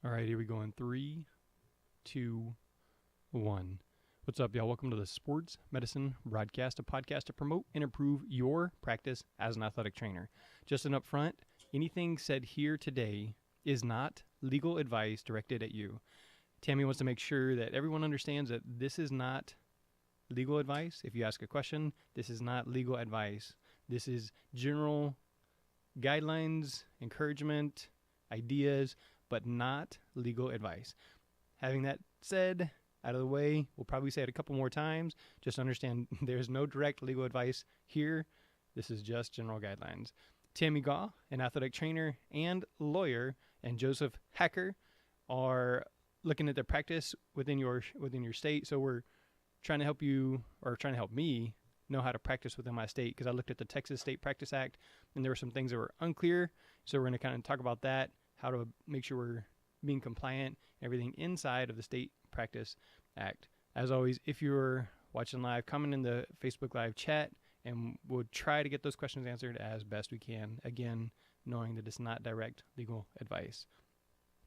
All right, here we go in 3, 2, 1. What's up, y'all? Welcome to the Sports Medicine Broadcast, a podcast to promote and improve your practice as an athletic trainer. Just an upfront, anything said here today is not legal advice directed at you. Tammy wants to make sure that everyone understands that this is not legal advice. If you ask a question, this is not legal advice. This is general guidelines, encouragement, ideas, but not legal advice. Having that said, out of the way, we'll probably say it a couple more times. Just understand there's no direct legal advice here. This is just general guidelines. Tammy Gaw, an athletic trainer and lawyer, and Joseph Hacker are looking at the practice within your state. So we're trying to help you, or trying to help me, know how to practice within my state, because I looked at the Texas State Practice Act and there were some things that were unclear. So we're going to kind of talk about that, how to make sure we're being compliant, everything inside of the State Practice Act. As always, if you're watching live, comment in the Facebook Live chat and we'll try to get those questions answered as best we can. Again, knowing that it's not direct legal advice.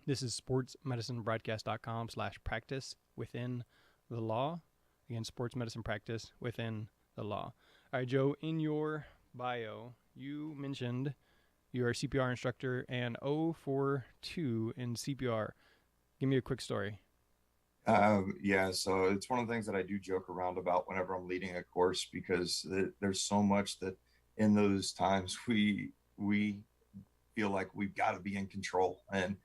This is sportsmedicinebroadcast.com/practice within the law. Again, sports medicine practice within the law. All right, Joe, in your bio, you mentioned you're a CPR instructor and 042 in CPR. Give me a quick story. Yeah, so it's one of the things that I do joke around about whenever I'm leading a course, because there's so much that in those times we feel like we've got to be in control, and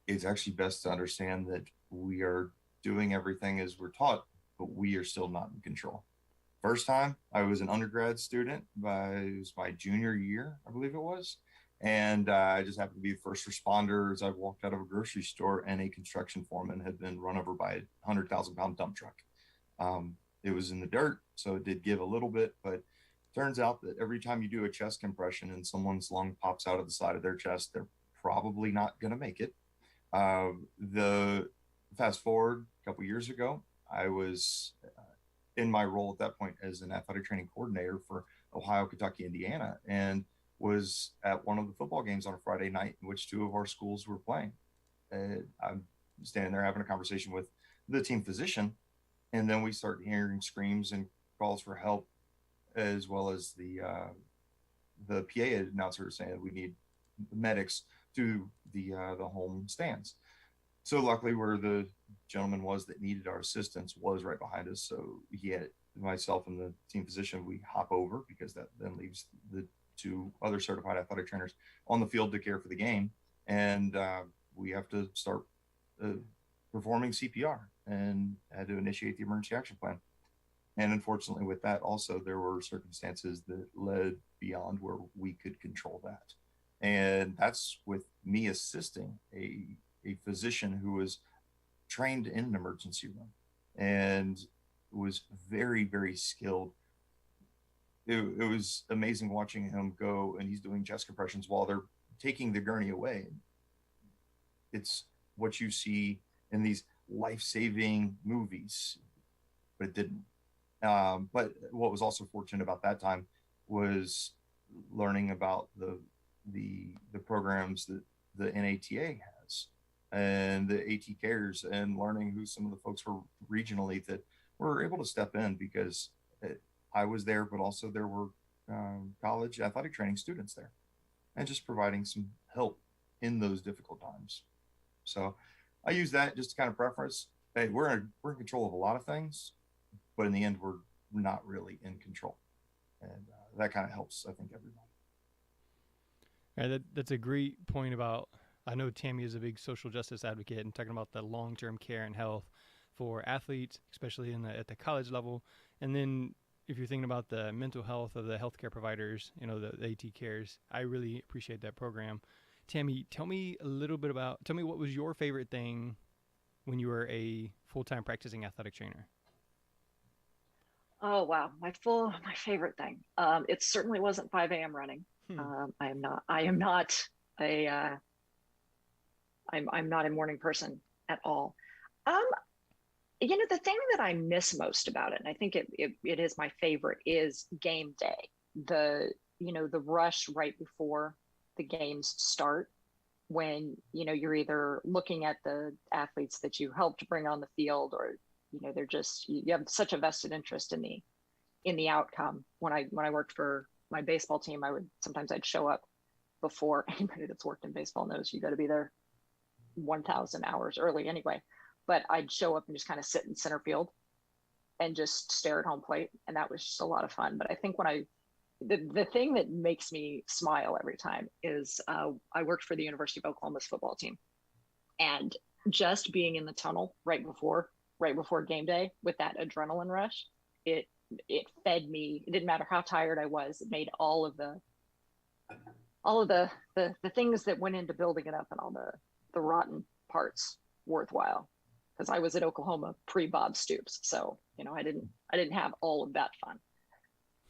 it's actually best to understand that we are doing everything as we're taught, but we are still not in control. First time I was an undergrad student, it was my junior year, I believe it was. And I just happened to be the first responder as I walked out of a grocery store, and a construction foreman had been run over by a 100,000-pound dump truck. It was in the dirt, so it did give a little bit, but turns out that every time you do a chest compression and someone's lung pops out of the side of their chest, they're probably not going to make it. The fast forward a couple years ago, I was in my role at that point as an athletic training coordinator for Ohio, Kentucky, Indiana, and was at one of the football games on a Friday night in which two of our schools were playing. And I'm standing there having a conversation with the team physician, and then we start hearing screams and calls for help, as well as the PA announcer saying we need medics to the home stands. So luckily, where the gentleman was that needed our assistance was right behind us. So he had myself and the team physician, we hop over, because that then leaves the two other certified athletic trainers on the field to care for the game. And we have to start performing CPR and had to initiate the emergency action plan. And unfortunately with that also, there were circumstances that led beyond where we could control that. And that's with me assisting a physician who was trained in an emergency room and was very, very skilled. It was amazing watching him go, and he's doing chest compressions while they're taking the gurney away. It's what you see in these life-saving movies, but it didn't. But what was also fortunate about that time was learning about the programs that the NATA has and the AT cares, and learning who some of the folks were regionally that were able to step in, because I was there, but also there were college athletic training students there, and just providing some help in those difficult times. So I use that just to kind of preference, hey, we're in control of a lot of things, but in the end, we're not really in control. And that kind of helps, I think, everybody. Yeah, that's a great point about, I know Tammy is a big social justice advocate and talking about the long-term care and health for athletes, especially at the college level. And then if you're thinking about the mental health of the healthcare providers, the AT cares, I really appreciate that program. Tammy, tell me what was your favorite thing when you were a full-time practicing athletic trainer? Oh wow, my favorite thing. It certainly wasn't 5 a.m. running. Hmm. I am not a I'm not a morning person at all. Um, the thing that I miss most about it, and I think it is my favorite, is game day. The rush right before the games start, when, you're either looking at the athletes that you helped bring on the field, or, they're just, you have such a vested interest in the outcome. When I worked for my baseball team, I'd show up before. Anybody that's worked in baseball knows you got to be there 1,000 hours early anyway. But I'd show up and just kind of sit in center field and just stare at home plate, and that was just a lot of fun. But I think the thing that makes me smile every time is I worked for the University of Oklahoma's football team, and just being in the tunnel right before game day with that adrenaline rush, it fed me. It didn't matter how tired I was. It made all of the things that went into building it up and all the rotten parts worthwhile. Because I was at Oklahoma pre-Bob Stoops, so I didn't have all of that fun.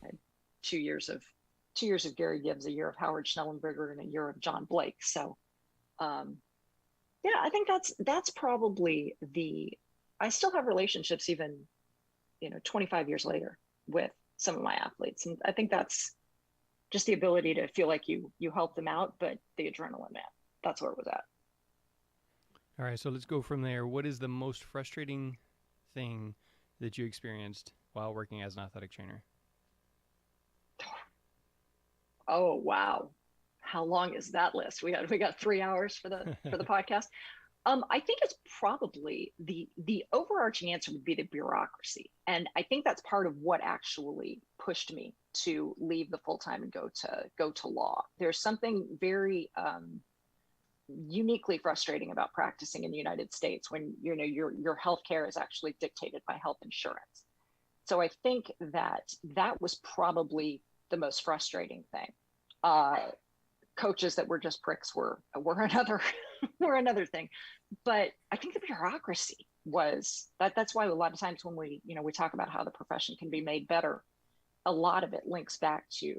I had 2 years of Gary Gibbs, a year of Howard Schnellenberger, and a year of John Blake. So, I think that's probably I still have relationships even 25 years later with some of my athletes, and I think that's just the ability to feel like you help them out, but the adrenaline, man, that's where it was at. All right, so let's go from there. What is the most frustrating thing that you experienced while working as an athletic trainer? Oh, wow. How long is that list? We got 3 hours for the podcast. I think it's probably the overarching answer would be the bureaucracy. And I think that's part of what actually pushed me to leave the full-time and go to law. There's something very uniquely frustrating about practicing in the United States when your health care is actually dictated by health insurance. So I think that was probably the most frustrating thing. Coaches that were just pricks were another thing. But I think the bureaucracy was that's why a lot of times when we talk about how the profession can be made better, a lot of it links back to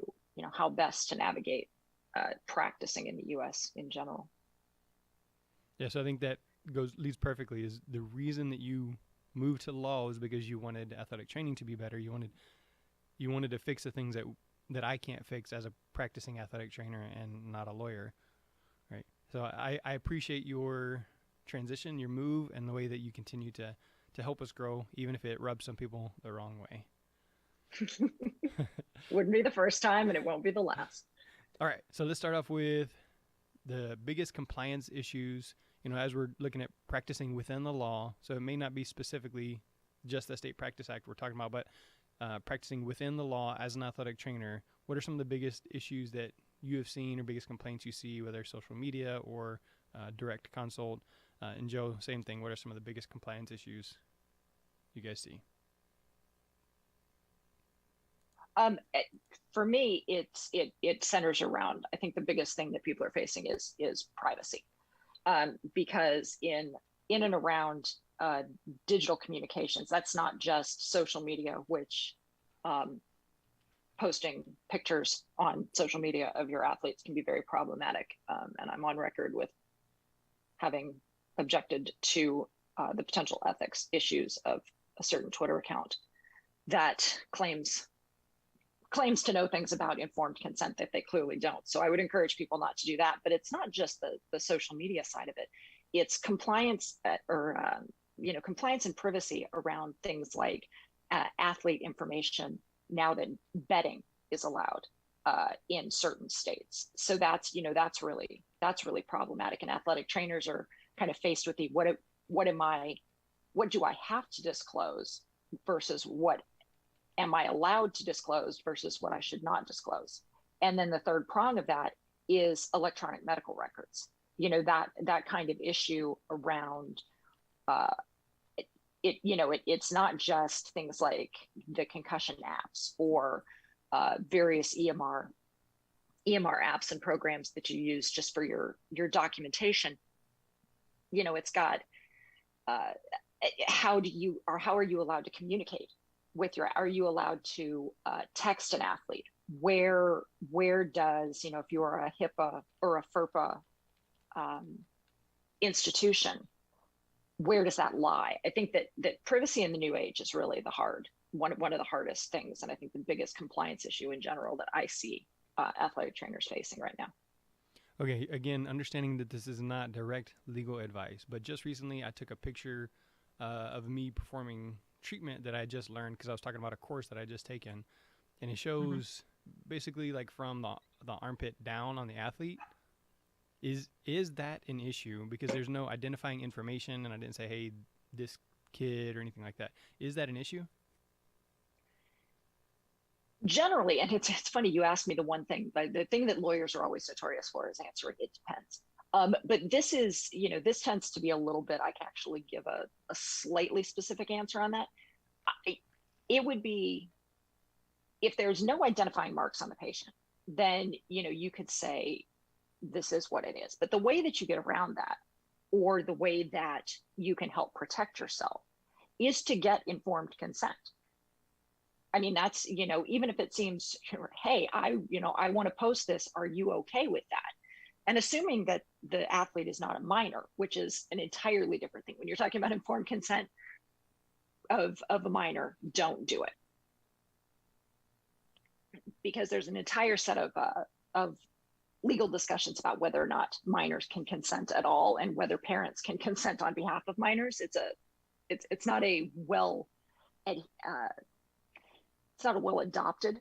how best to navigate practicing in the US in general. Yeah, so I think that leads perfectly. Is the reason that you moved to law is because you wanted athletic training to be better. You wanted to fix the things that I can't fix as a practicing athletic trainer and not a lawyer, right? So I appreciate your transition, your move, and the way that you continue to help us grow, even if it rubs some people the wrong way. Wouldn't be the first time, and it won't be the last. All right, so let's start off with the biggest compliance issues, as we're looking at practicing within the law. So it may not be specifically just the State Practice Act we're talking about, but practicing within the law as an athletic trainer. What are some of the biggest issues that you have seen or biggest complaints you see, whether social media or direct consult? And Joe, same thing. What are some of the biggest compliance issues you guys see? For me, it centers around, I think the biggest thing that people are facing is privacy, because in and around digital communications, that's not just social media, which posting pictures on social media of your athletes can be very problematic. And I'm on record with having objected to the potential ethics issues of a certain Twitter account that claims to know things about informed consent that they clearly don't. So I would encourage people not to do that. But it's not just the social media side of it. It's compliance compliance and privacy around things like athlete information now that betting is allowed in certain states. So that's really problematic. And athletic trainers are kind of faced with what do I have to disclose versus what am I allowed to disclose versus what I should not disclose. And then the third prong of that is electronic medical records. That kind of issue around it's not just things like the concussion apps or various EMR apps and programs that you use just for your documentation. It's got how are you allowed to communicate with are you allowed to text an athlete? Where does, if you are a HIPAA or a FERPA institution, where does that lie? I think that privacy in the new age is really one of the hardest things. And I think the biggest compliance issue in general that I see athletic trainers facing right now. Okay, again, understanding that this is not direct legal advice, but just recently I took a picture of me performing treatment that I just learned because I was talking about a course that I just taken, and it Mm-hmm. shows basically like from the armpit down on the athlete. Is that an issue? Because there's no identifying information, and I didn't say, hey, this kid or anything like that. Is that an issue? Generally, and it's funny you asked me the one thing, but the thing that lawyers are always notorious for is answering it depends. But this is, this tends to be a little bit, I can actually give a slightly specific answer on that. I, it would be, if there's no identifying marks on the patient, then, you could say this is what it is. But the way that you get around that, or the way that you can help protect yourself, is to get informed consent. I mean, that's, even if it seems, hey, I want to post this. Are you okay with that? And assuming that the athlete is not a minor, which is an entirely different thing. When you're talking about informed consent of a minor, don't do it, because there's an entire set of legal discussions about whether or not minors can consent at all, and whether parents can consent on behalf of minors. It's not a well it's not a well adopted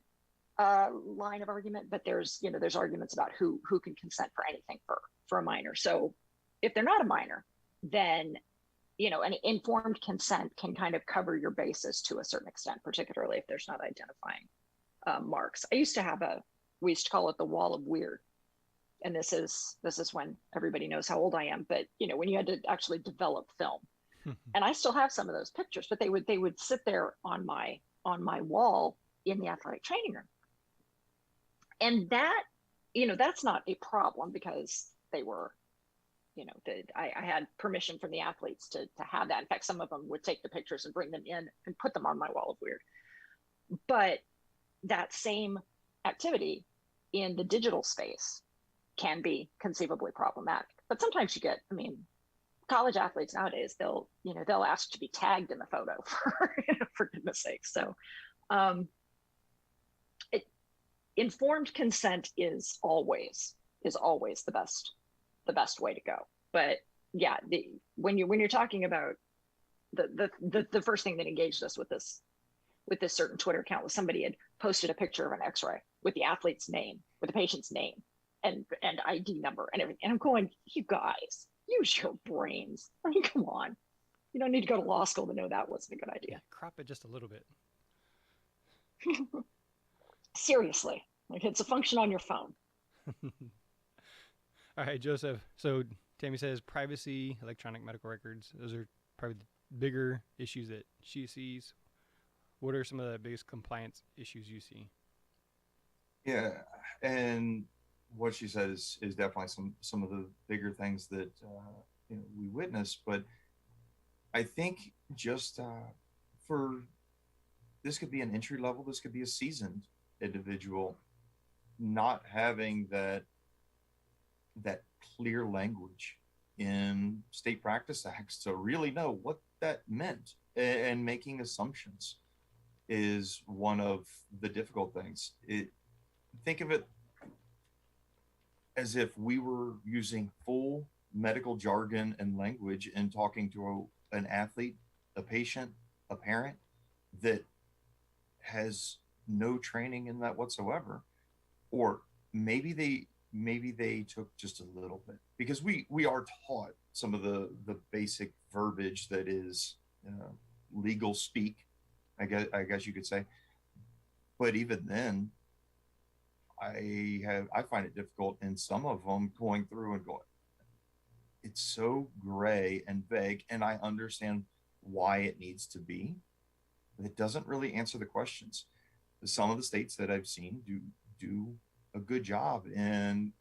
line of argument, but there's arguments about who can consent for anything for a minor. So if they're not a minor, then an informed consent can kind of cover your bases to a certain extent, particularly if there's not identifying marks. We used to call it the wall of weird, and this is when everybody knows how old I am. But when you had to actually develop film, and I still have some of those pictures, but they would sit there on my wall in the athletic training room. And that's not a problem, because they were, I had permission from the athletes to have that. In fact, some of them would take the pictures and bring them in and put them on my wall of weird. But that same activity in the digital space can be conceivably problematic. But sometimes college athletes nowadays, they'll ask to be tagged in the photo for goodness sake. So um, informed consent is always the best way to go. But yeah, when you're talking about the first thing that engaged us with this certain Twitter account was somebody had posted a picture of an X-ray with the athlete's name, with the patient's name and ID number and everything. And I'm going, you guys, use your brains. I mean, come on. You don't need to go to law school to know that wasn't a good Yeah, idea. crop it just a little bit. Seriously, like, it's a function on your phone. All right, Joseph. So Tammy says privacy, electronic medical records. Those are probably the bigger issues that she sees. What are some of the biggest compliance issues you see? Yeah, and what she says is definitely some of the bigger things that we witness. But I think just for this could be an entry level, this could be a seasoned individual, not having that clear language in state practice acts to really know what that meant, and making assumptions is one of the difficult things. Think of it as if we were using full medical jargon and language and talking to an athlete, a patient, a parent that has no training in that whatsoever. Or maybe they took just a little bit, because we are taught some of the basic verbiage that is legal speak, I guess you could say. But even then, I find it difficult in some of them going through and going, it's so gray and vague, and I understand why it needs to be, but it doesn't really answer the questions. Some of the states that I've seen do a good job in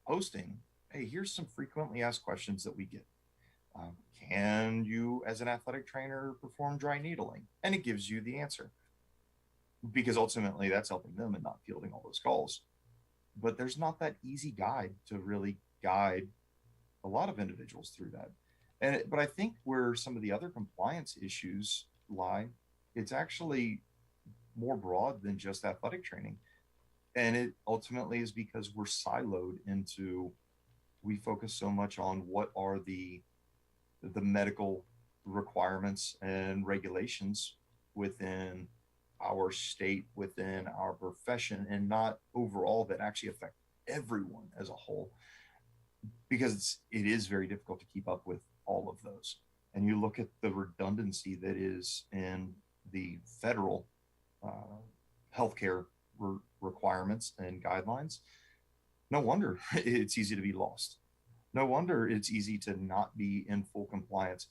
posting, hey, here's some frequently asked questions that we get. Can you, as an athletic trainer, perform dry needling? And it gives you the answer, because ultimately that's helping them and not fielding all those calls. But there's not that easy guide to really guide a lot of individuals through that. But I think where some of the other compliance issues lie, it's actually more broad than just athletic training. And it ultimately is because we're siloed into, we focus so much on what are the medical requirements and regulations within our state, within our profession, and not overall that actually affect everyone as a whole, because it is very difficult to keep up with all of those. And you look at the redundancy that is in the federal uh, healthcare requirements and guidelines. No wonder it's easy to be lost. No wonder it's easy to not be in full compliance.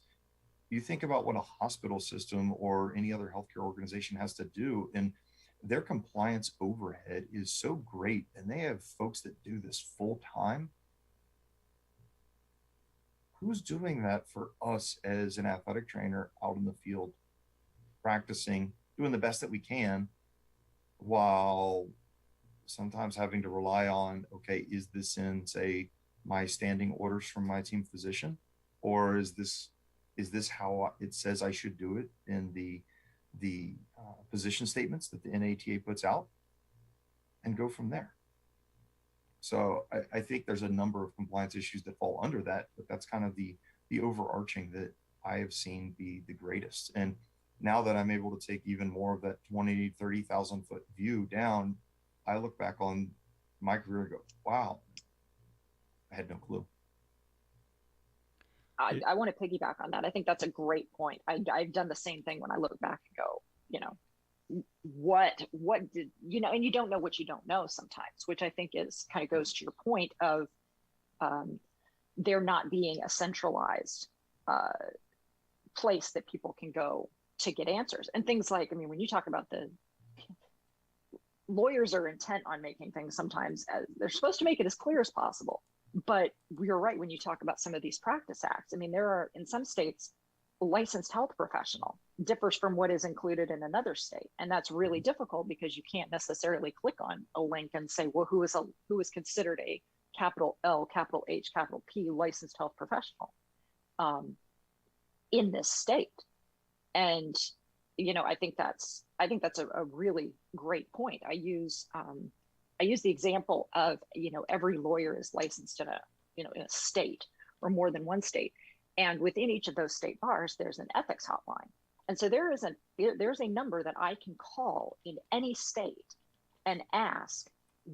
You think about what a hospital system or any other healthcare organization has to do, and their compliance overhead is so great, and they have folks that do this full time. Who's doing that for us as an athletic trainer out in the field, practicing, doing the best that we can, while sometimes having to rely on, okay, is this in, say, my standing orders from my team physician, or is this how it says I should do it in the position statements that the NATA puts out, and go from there. So I think there's a number of compliance issues that fall under that, but that's kind of the overarching that I have seen be the greatest. And now that I'm able to take even more of that 20, 30,000 foot view down, I look back on my career and go, wow, I had no clue. I want to piggyback on that. I think that's a great point. I've done the same thing when I look back and go, what did, and you don't know what you don't know sometimes, which I think is kind of goes to your point of there not being a centralized place that people can go to get answers. And things like, I mean, when you talk about the lawyers are intent on making things sometimes as they're supposed to make it as clear as possible. But you're right when you talk about some of these practice acts. I mean, there are in some states, a licensed health professional differs from what is included in another state. And that's really difficult because you can't necessarily click on a link and say, well, who is considered a capital L, capital H, capital P licensed health professional in this state. And, I think that's a really great point. I use the example of, every lawyer is licensed in a state or more than one state. And within each of those state bars, there's an ethics hotline. And so there's a number that I can call in any state and ask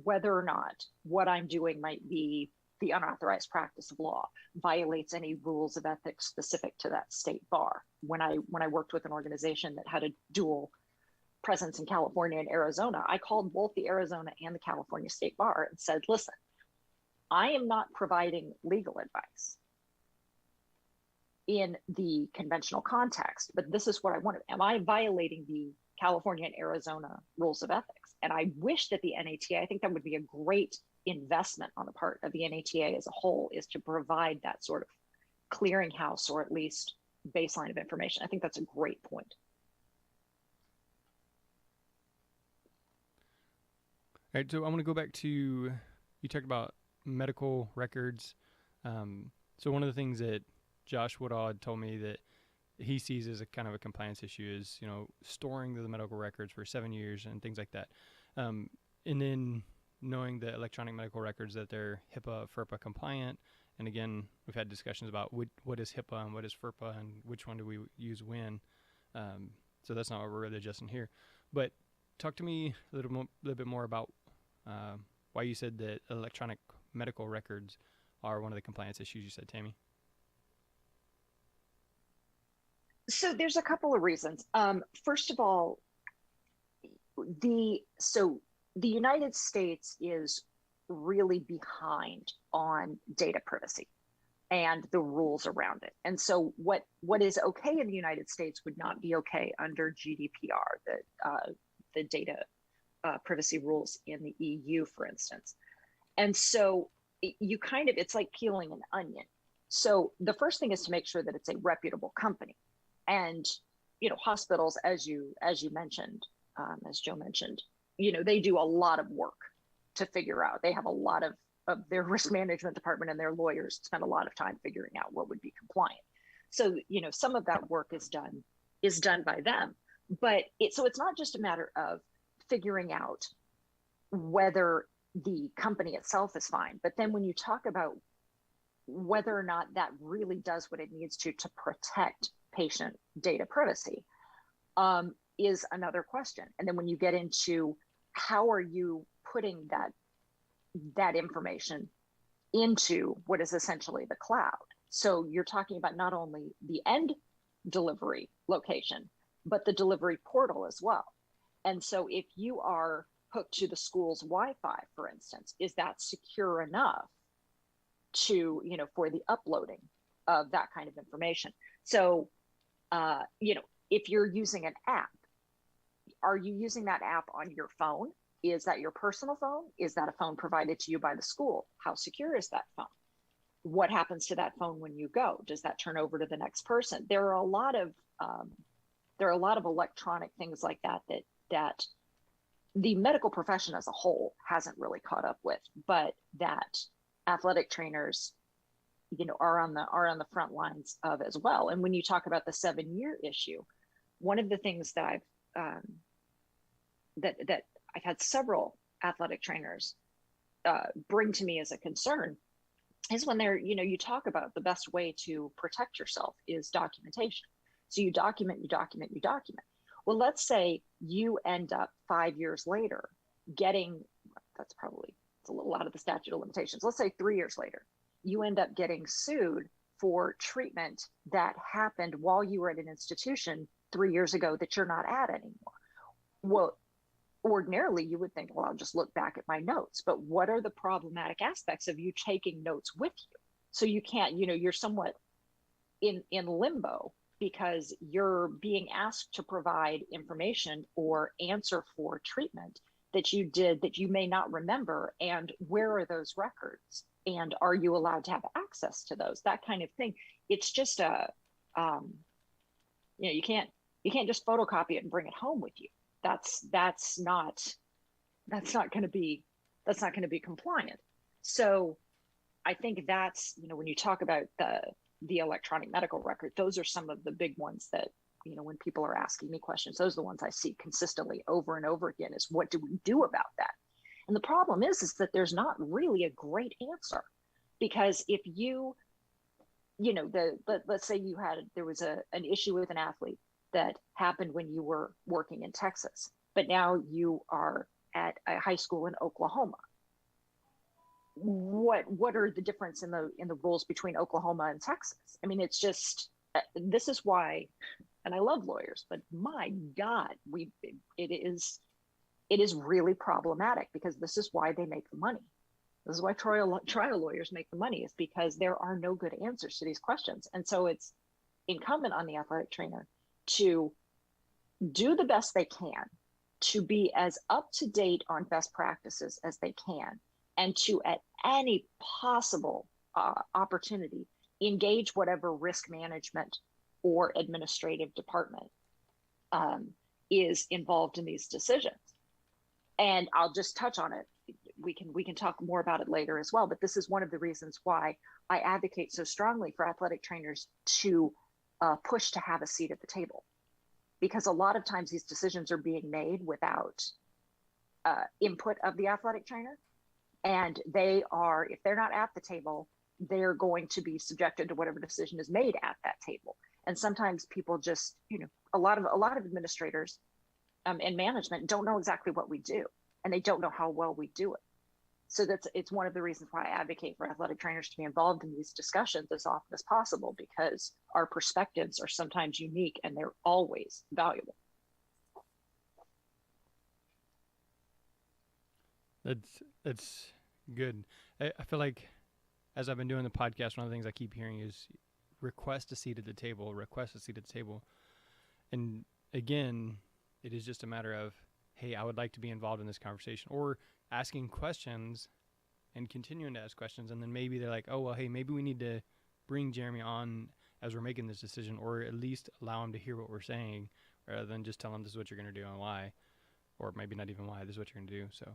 whether or not what I'm doing might be the unauthorized practice of law, violates any rules of ethics specific to that state bar. When I worked with an organization that had a dual presence in California and Arizona, I called both the Arizona and the California State Bar and said, listen, I am not providing legal advice in the conventional context, but this is what I wanted. Am I violating the California and Arizona rules of ethics? And I wish that the NATA, I think that would be a great investment on the part of the NATA as a whole, is to provide that sort of clearinghouse or at least baseline of information. I think that's a great point. All right, so I want to go back to, you talked about medical records. So one of the things that Josh Woodall had told me that he sees as a kind of a compliance issue is, storing the medical records for 7 years and things like that. And then knowing the electronic medical records that they're HIPAA, FERPA compliant. And again, we've had discussions about what is HIPAA and what is FERPA and which one do we use when. So that's not what we're really adjusting here. But talk to me a little bit more about why you said that electronic medical records are one of the compliance issues you said, Tammi. So there's a couple of reasons. First of all, the United States is really behind on data privacy and the rules around it. And so what is okay in the United States would not be okay under GDPR, the data privacy rules in the EU, for instance. And so it's like peeling an onion. So the first thing is to make sure that it's a reputable company. And, hospitals, as you mentioned, as Joe mentioned, they do a lot of work to figure out. They have a lot of their risk management department and their lawyers spend a lot of time figuring out what would be compliant. So, some of that work is done by them. But it's not just a matter of figuring out whether the company itself is fine. But then when you talk about whether or not that really does what it needs to protect patient data privacy, is another question. And then when you get into how are you putting that information into what is essentially the cloud? So you're talking about not only the end delivery location, but the delivery portal as well. And so if you are hooked to the school's Wi-Fi, for instance, is that secure enough to, for the uploading of that kind of information? So, if you're using an app, are you using that app on your phone? Is that your personal phone? Is that a phone provided to you by the school? How secure is that phone? What happens to that phone when you go? Does that turn over to the next person? There are a lot of electronic things like that the medical profession as a whole hasn't really caught up with, but that athletic trainers, are on the front lines of as well. And when you talk about the 7-year issue, one of the things that I've had several athletic trainers bring to me as a concern is when they're, you talk about the best way to protect yourself is documentation. So you document. Well, let's say you end up 5 years later getting, it's a little out of the statute of limitations. Let's say 3 years later, you end up getting sued for treatment that happened while you were at an institution 3 years ago that you're not at anymore. Well, ordinarily you would think, well, I'll just look back at my notes, but what are the problematic aspects of you taking notes with you? So you can't, you're somewhat in limbo because you're being asked to provide information or answer for treatment that you did that you may not remember. And where are those records? And are you allowed to have access to those? That kind of thing. It's just you can't just photocopy it and bring it home with you. That's not going to be compliant. So I think that's, when you talk about the electronic medical record, those are some of the big ones that, when people are asking me questions, those are the ones I see consistently over and over again is what do we do about that? And the problem is that there's not really a great answer, because if let's say there was an issue with an athlete that happened when you were working in Texas, but now you are at a high school in Oklahoma. What are the difference in the rules between Oklahoma and Texas? I mean, it's just, this is why, and I love lawyers, but my God, it is really problematic, because this is why they make the money. This is why trial lawyers make the money, is because there are no good answers to these questions. And so it's incumbent on the athletic trainer to do the best they can, to be as up to date on best practices as they can, and to, at any possible opportunity, engage whatever risk management or administrative department is involved in these decisions. And I'll just touch on it. We can talk more about it later as well, but this is one of the reasons why I advocate so strongly for athletic trainers to push to have a seat at the table, because a lot of times these decisions are being made without input of the athletic trainer, and they are, if they're not at the table, they're going to be subjected to whatever decision is made at that table. And sometimes people just, a lot of administrators and management don't know exactly what we do, and they don't know how well we do it. So it's one of the reasons why I advocate for athletic trainers to be involved in these discussions as often as possible, because our perspectives are sometimes unique and they're always valuable. That's good. I feel like as I've been doing the podcast, one of the things I keep hearing is request a seat at the table, And again, it is just a matter of, hey, I would like to be involved in this conversation, or asking questions and continuing to ask questions. And then maybe they're like, oh, well, hey, maybe we need to bring Jeremy on as we're making this decision, or at least allow him to hear what we're saying, rather than just tell him this is what you're going to do and why, or maybe not even why, this is what you're going to do. So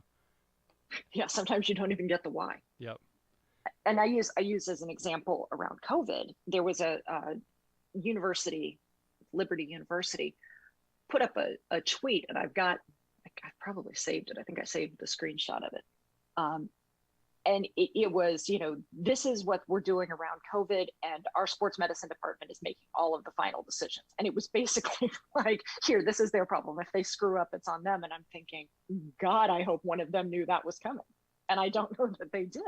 yeah, sometimes you don't even get the why. Yep. And I use as an example around COVID, there was a university, Liberty University, put up a tweet, and I I probably saved it. I think I saved the screenshot of it. And it was, this is what we're doing around COVID, and our sports medicine department is making all of the final decisions. And it was basically like, here, this is their problem. If they screw up, it's on them. And I'm thinking, God, I hope one of them knew that was coming. And I don't know that they did.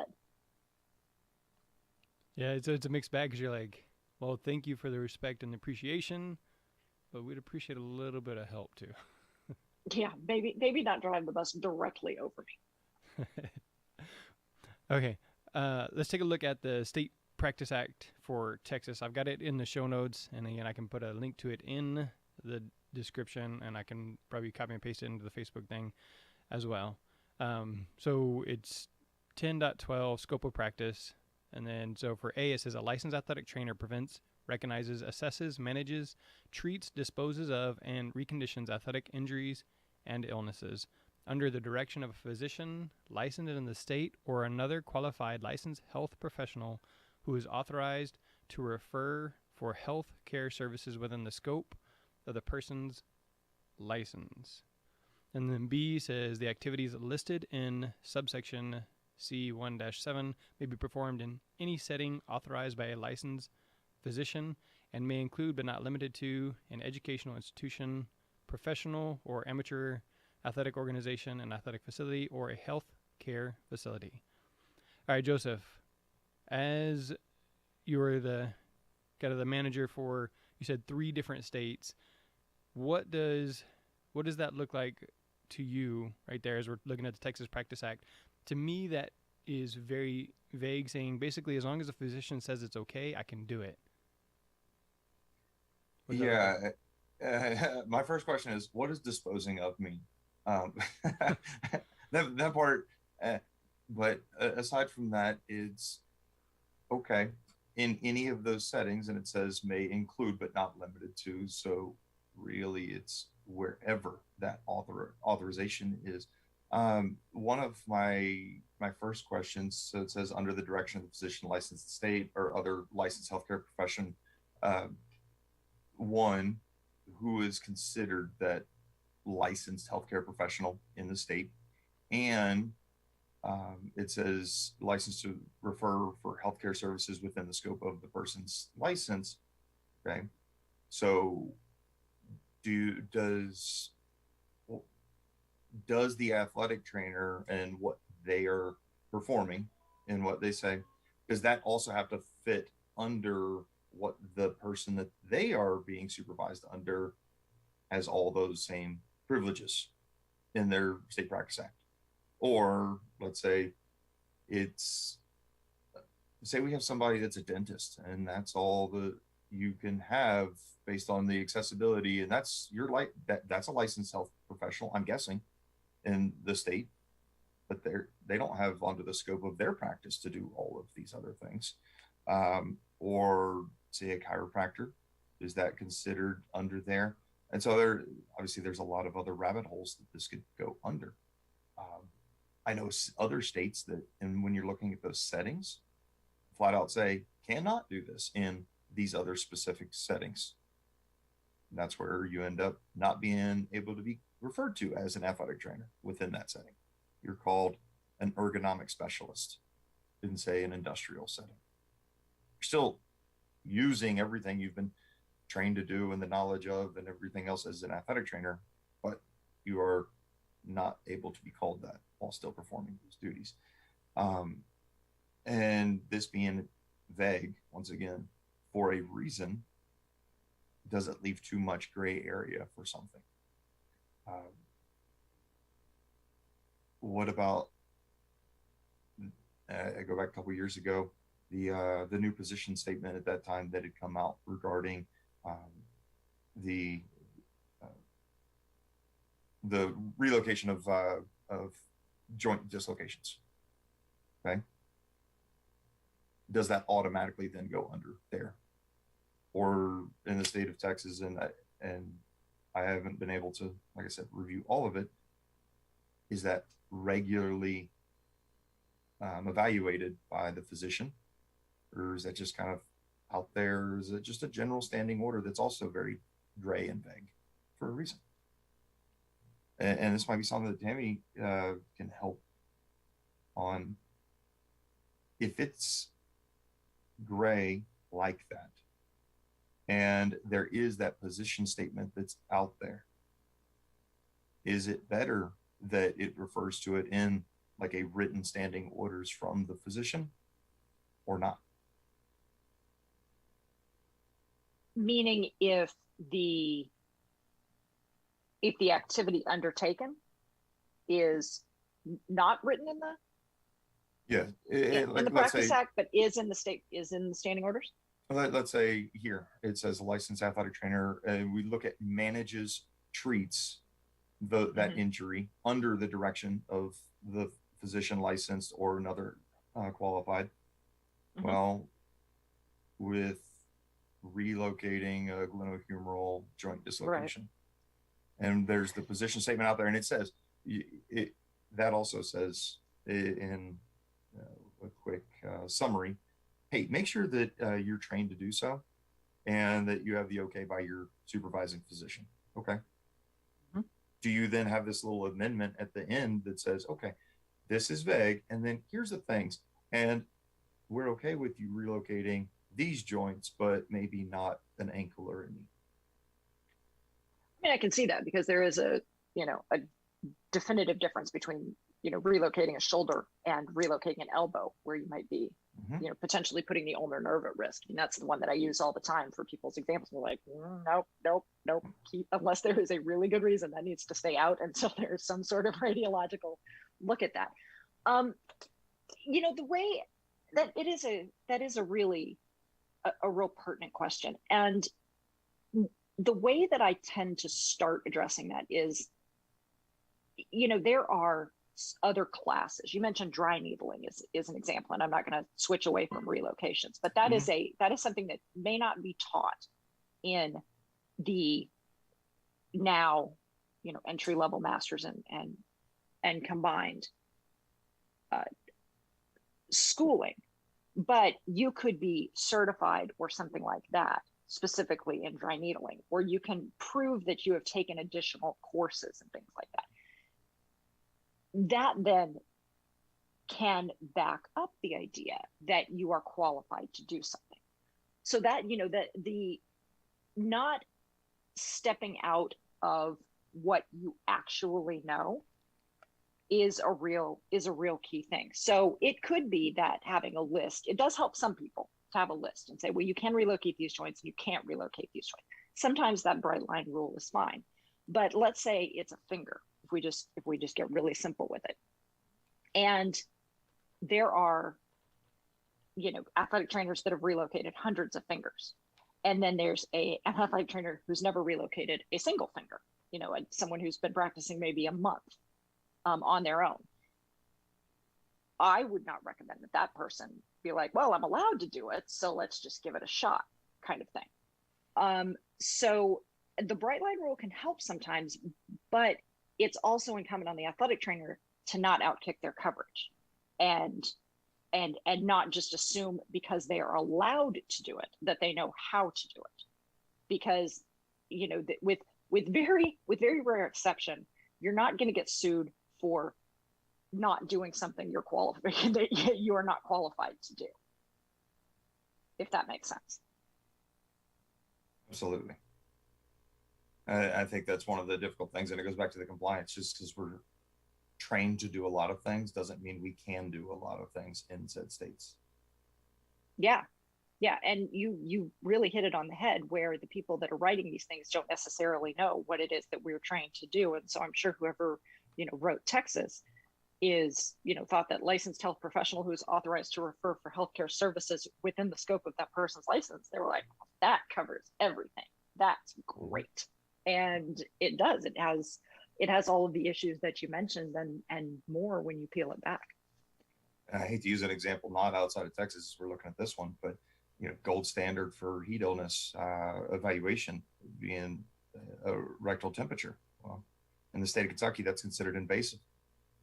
Yeah, it's a mixed bag, because you're like, well, thank you for the respect and the appreciation, but we'd appreciate a little bit of help too. Yeah, maybe not drive the bus directly over me. Okay, let's take a look at the State Practice Act for Texas. I've got it in the show notes, and again, I can put a link to it in the description, and I can probably copy and paste it into the Facebook thing as well. So it's 10.12, scope of practice, and then so for A, it says a licensed athletic trainer prevents, recognizes, assesses, manages, treats, disposes of, and reconditions athletic injuries and illnesses under the direction of a physician licensed in the state or another qualified licensed health professional who is authorized to refer for health care services within the scope of the person's license. And then B says the activities listed in subsection C1-7 may be performed in any setting authorized by a licensed physician and may include but not limited to an educational institution, professional or amateur athletic organization, an athletic facility, or a health care facility. All right, Joseph, as you're the kind of the manager for, you said 3 different states, what does that look like to you right there as we're looking at the Texas Practice Act? To me, that is very vague, saying basically as long as a physician says it's okay, I can do it. Yeah. My first question is, what does disposing of mean? That part, but aside from that, it's okay in any of those settings, and it says may include but not limited to. So really, it's wherever that authorization is. One of my first questions, so it says under the direction of the physician licensed state or other licensed healthcare profession, one who is considered that licensed healthcare professional in the state, and it says licensed to refer for healthcare services within the scope of the person's license. Okay, so does the athletic trainer and what they are performing and what they say, does that also have to fit under what the person that they are being supervised under has all those same privileges in their State Practice Act? Or let's say we have somebody that's a dentist and that's all that you can have based on the accessibility, and that's that's a licensed health professional, I'm guessing, in the state, but they don't have under the scope of their practice to do all of these other things. Or say a chiropractor, is that considered under there? And so there's a lot of other rabbit holes that this could go under. I know other states that, and when you're looking at those settings, flat out say cannot do this in these other specific settings. And that's where you end up not being able to be referred to as an athletic trainer within that setting. You're called an ergonomic specialist in, say, an industrial setting. You're still using everything you've been trained to do and the knowledge of and everything else as an athletic trainer, but you are not able to be called that while still performing those duties. And this being vague, once again, for a reason, doesn't leave too much gray area for something. What about, I go back a couple of years ago, the new position statement at that time that had come out regarding the relocation of joint dislocations. Okay, does that automatically then go under there? Or in the state of Texas, and I haven't been able to, like I said, review all of it, is that regularly evaluated by the physician, or is that just kind of out there? Is it just a general standing order that's also very gray and vague for a reason? and this might be something that Tammy can help on. If it's gray like that, and there is that position statement that's out there, is it better that it refers to it in like a written standing orders from the physician or not? Meaning if the activity undertaken is not written in the in the Practice Act, but is in the standing orders. Let's say here it says a licensed athletic trainer, and we look at manages, treats that injury under the direction of the physician licensed or another qualified. Well, with relocating a glenohumeral joint dislocation, and there's the position statement out there, and it says that also says in a quick summary, hey, make sure that you're trained to do so and that you have the okay by your supervising physician. Okay. Do you then have this little amendment at the end that says, okay, this is vague, and then here's the things, and we're okay with you relocating these joints, but maybe not an ankle or a knee? I mean, I can see that, because there is a definitive difference between, relocating a shoulder and relocating an elbow, where you might be, potentially putting the ulnar nerve at risk. And that's the one that I use all the time for people's examples. We're like, nope. Unless there is a really good reason, that needs to stay out until there's some sort of radiological look at that. The way that is a really a real pertinent question. And the way that I tend to start addressing that is, there are other classes. You mentioned dry needling is an example, and I'm not going to switch away from relocations, but that is something that may not be taught in the now, entry-level masters and combined schooling, but you could be certified or something like that, specifically in dry needling, where you can prove that you have taken additional courses and things like that. That then can back up the idea that you are qualified to do something. So that, the not stepping out of what you actually know is a real key thing. So it could be that having a list, it does help some people to have a list and say, well, you can relocate these joints and you can't relocate these joints. Sometimes that bright line rule is fine. But let's say it's a finger, if we just get really simple with it. And there are, athletic trainers that have relocated hundreds of fingers. And then there's an athletic trainer who's never relocated a single finger, someone who's been practicing maybe a month on their own. I would not recommend that person be like, well, I'm allowed to do it, so let's just give it a shot, kind of thing. So the bright line rule can help sometimes, but it's also incumbent on the athletic trainer to not outkick their coverage and not just assume because they are allowed to do it that they know how to do it. Because, with very rare exception, you're not going to get sued for not doing something that you are not qualified to do, if that makes sense. Absolutely. I think that's one of the difficult things, and it goes back to the compliance. Just because we're trained to do a lot of things doesn't mean we can do a lot of things in said states. Yeah, and you really hit it on the head, where the people that are writing these things don't necessarily know what it is that we're trained to do. And so I'm sure whoever wrote Texas is thought that licensed health professional who's authorized to refer for healthcare services within the scope of that person's license. They were like, that covers everything. That's great. And it does. It has all of the issues that you mentioned and more when you peel it back. And I hate to use an example not outside of Texas, we're looking at this one, but gold standard for heat illness evaluation being a rectal temperature. Well, in the state of Kentucky, that's considered invasive.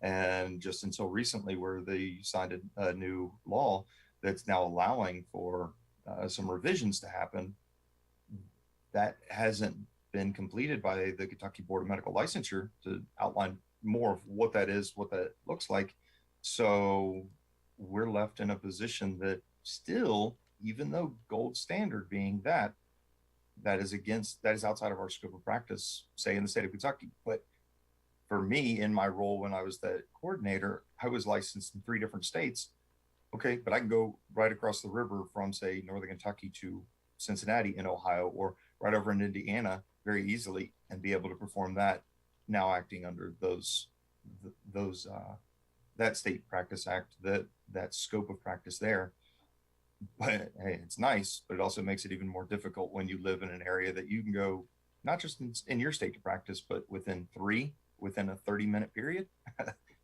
And just until recently, where they signed a new law that's now allowing for some revisions to happen, that hasn't been completed by the Kentucky Board of Medical Licensure to outline more of what that is, what that looks like. So we're left in a position that still, even though gold standard being that is outside of our scope of practice, say in the state of Kentucky. But for me, in my role when I was the coordinator, I was licensed in 3 different states. Okay, but I can go right across the river from, say, northern Kentucky to Cincinnati in Ohio, or right over in Indiana very easily, and be able to perform that, now acting under those that state practice act, that scope of practice there. But hey, it's nice, but it also makes it even more difficult when you live in an area that you can go not just in your state to practice, but within a 30-minute period.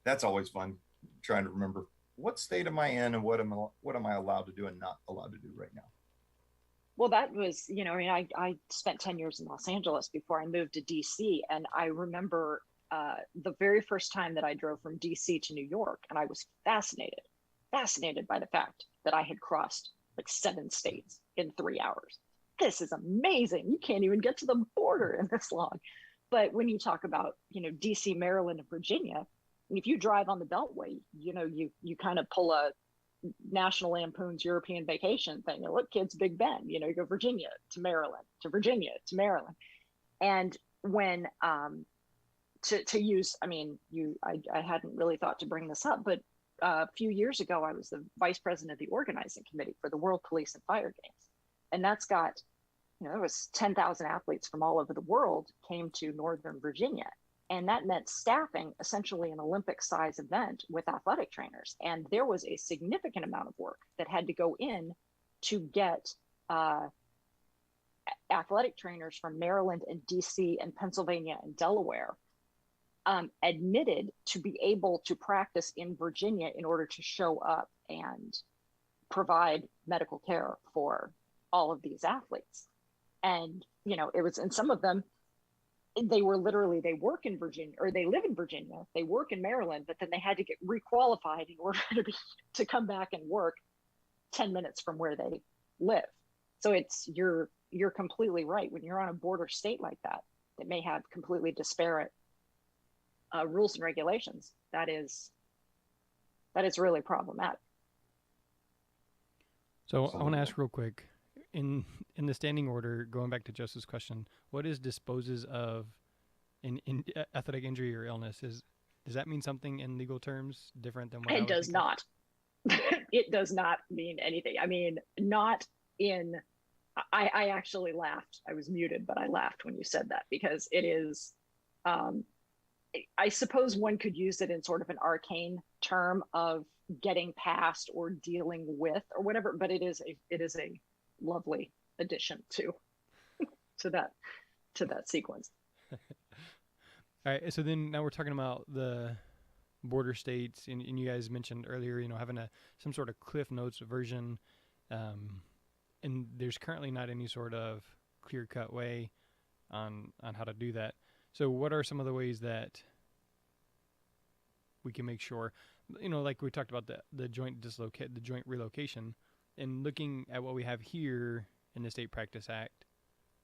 That's always fun, trying to remember what state am I in and what am I allowed to do and not allowed to do right now. Well, that was, I mean, I spent 10 years in Los Angeles before I moved to DC. And I remember the very first time that I drove from DC to New York, and I was fascinated by the fact that I had crossed like 7 states in 3 hours. This is amazing. You can't even get to the border in this long. But when you talk about, DC, Maryland, and Virginia, and if you drive on the Beltway, you kind of pull a National Lampoon's European Vacation thing. Look, kids, Big Ben. You go Virginia to Maryland, to Virginia to Maryland. And when to use, I mean, I hadn't really thought to bring this up, but a few years ago, I was the vice president of the organizing committee for the World Police and Fire Games, and that's got, there was 10,000 athletes from all over the world came to Northern Virginia. And that meant staffing essentially an Olympic size event with athletic trainers. And there was a significant amount of work that had to go in to get athletic trainers from Maryland and DC and Pennsylvania and Delaware admitted to be able to practice in Virginia in order to show up and provide medical care for all of these athletes. And, it was, and some of them, they work in Virginia, or they live in Virginia, they work in Maryland, but then they had to get requalified in order to come back and work 10 minutes from where they live. So you're completely right. When you're on a border state like that may have completely disparate rules and regulations, that is really problematic. So I want to ask real quick, in the standing order, going back to Joseph's question, what is disposes of in athletic injury or illness? Does that mean something in legal terms different than what it does not? It does not mean anything. I mean, not in. I actually laughed. I was muted, but I laughed when you said that, because it is. I suppose one could use it in sort of an arcane term of getting past or dealing with or whatever, but it is a lovely addition to that sequence. All right, so then now we're talking about the border states, and you guys mentioned earlier, having some sort of Cliff Notes version, and there's currently not any sort of clear-cut way on how to do that. So what are some of the ways that we can make sure, like we talked about the joint relocation, and looking at what we have here in the State Practice Act,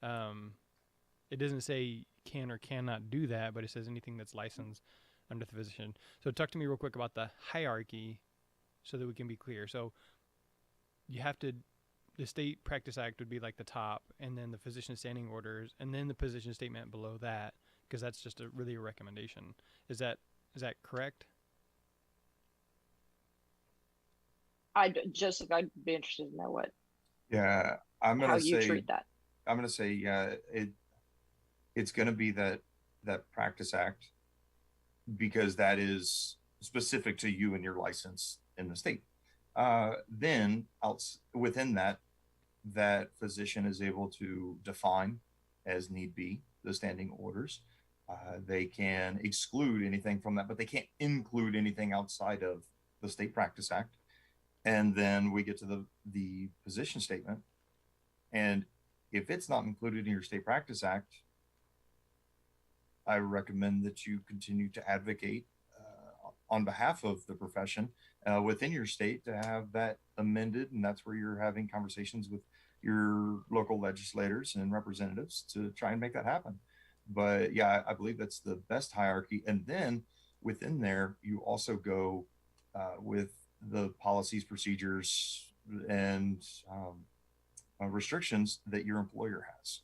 it doesn't say can or cannot do that, but it says anything that's licensed under the physician. So talk to me real quick about the hierarchy so that we can be clear. So the State Practice Act would be like the top, and then the physician standing orders, and then the position statement below that, because that's just really a recommendation. Is that correct? I'd be interested to know what. Yeah, how you treat that. I'm going to say, yeah, it's going to be that Practice Act, because that is specific to you and your license in the state. Then within that physician is able to define as need be the standing orders. They can exclude anything from that, but they can't include anything outside of the State Practice Act. And then we get to the position statement. And if it's not included in your State Practice Act, I recommend that you continue to advocate on behalf of the profession within your state to have that amended. And that's where you're having conversations with your local legislators and representatives to try and make that happen. But yeah, I believe that's the best hierarchy. And then within there, you also go with the policies, procedures, and restrictions that your employer has.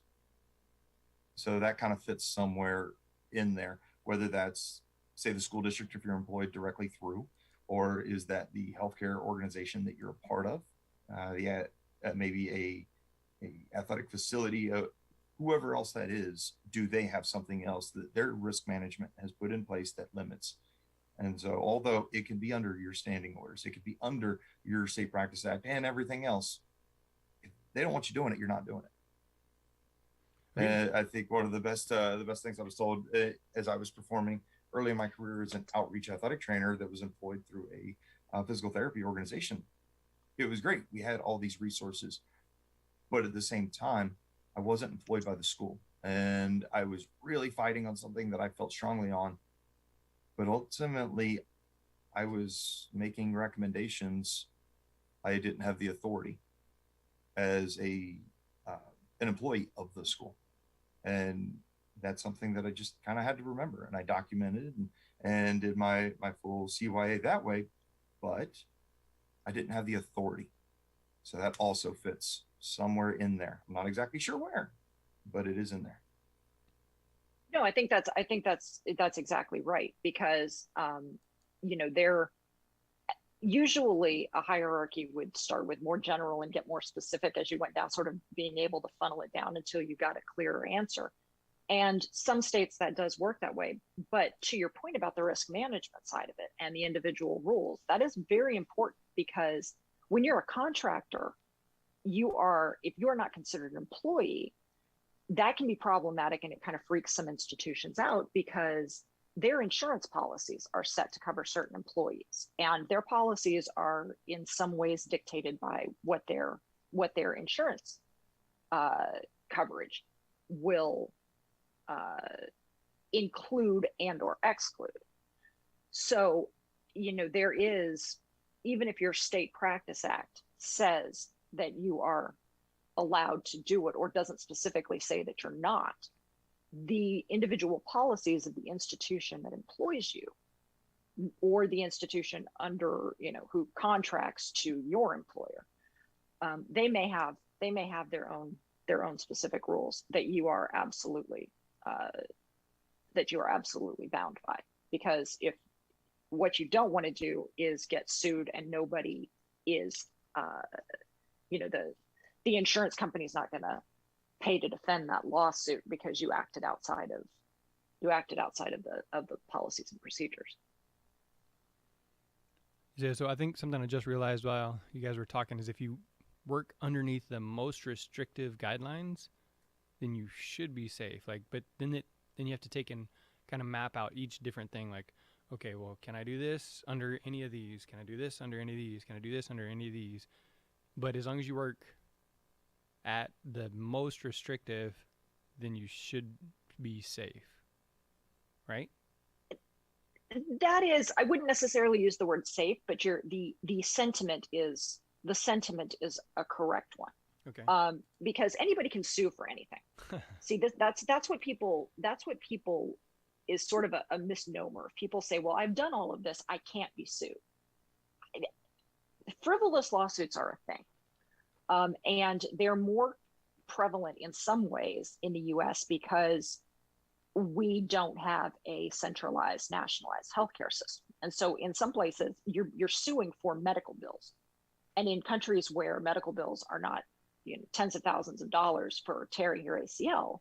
So that kind of fits somewhere in there, whether that's, say, the school district if you're employed directly through, or is that the healthcare organization that you're a part of? Yeah, maybe a athletic facility, whoever else that is, do they have something else that their risk management has put in place that limits? And so, although it can be under your standing orders, it could be under your State Practice Act and everything else, if they don't want you doing it, you're not doing it. And I think one of the best things I was told as I was performing early in my career as an outreach athletic trainer that was employed through a physical therapy organization. It was great. We had all these resources, but at the same time, I wasn't employed by the school, and I was really fighting on something that I felt strongly on. But ultimately, I was making recommendations. I didn't have the authority as an employee of the school. And that's something that I just kind of had to remember. And I documented and did my full CYA that way, but I didn't have the authority. So that also fits somewhere in there. I'm not exactly sure where, but it is in there. No, I think that's exactly right, because there usually a hierarchy would start with more general and get more specific as you went down, sort of being able to funnel it down until you got a clearer answer. And some states that does work that way. But to your point about the risk management side of it and the individual rules, that is very important, because when you're a contractor, if you're not considered an employee, that can be problematic, and it kind of freaks some institutions out, because their insurance policies are set to cover certain employees, and their policies are in some ways dictated by what their insurance coverage will include and or exclude. So, there is, even if your State Practice Act says that you are allowed to do it, or doesn't specifically say that you're not, the individual policies of the institution that employs you, or the institution under, who contracts to your employer, they may have their own specific rules that you are absolutely bound by. Because if what you don't want to do is get sued and nobody is, the insurance company is not going to pay to defend that lawsuit because you acted outside of the policies and procedures. Yeah, so I think something I just realized while you guys were talking is if you work underneath the most restrictive guidelines, then you should be safe. But then you have to take and kind of map out each different thing. Like, okay, well, can I do this under any of these? Can I do this under any of these? Can I do this under any of these? But as long as you work at the most restrictive, then you should be safe, right? That is, I wouldn't necessarily use the word safe, but the sentiment is a correct one. Okay. Because anybody can sue for anything. See, that's what people is sort of a misnomer. People say, well, I've done all of this, I can't be sued. Frivolous lawsuits are a thing. And they're more prevalent in some ways in the US because we don't have a centralized, nationalized healthcare system. And so in some places, you're suing for medical bills. And in countries where medical bills are not, tens of thousands of dollars for tearing your ACL,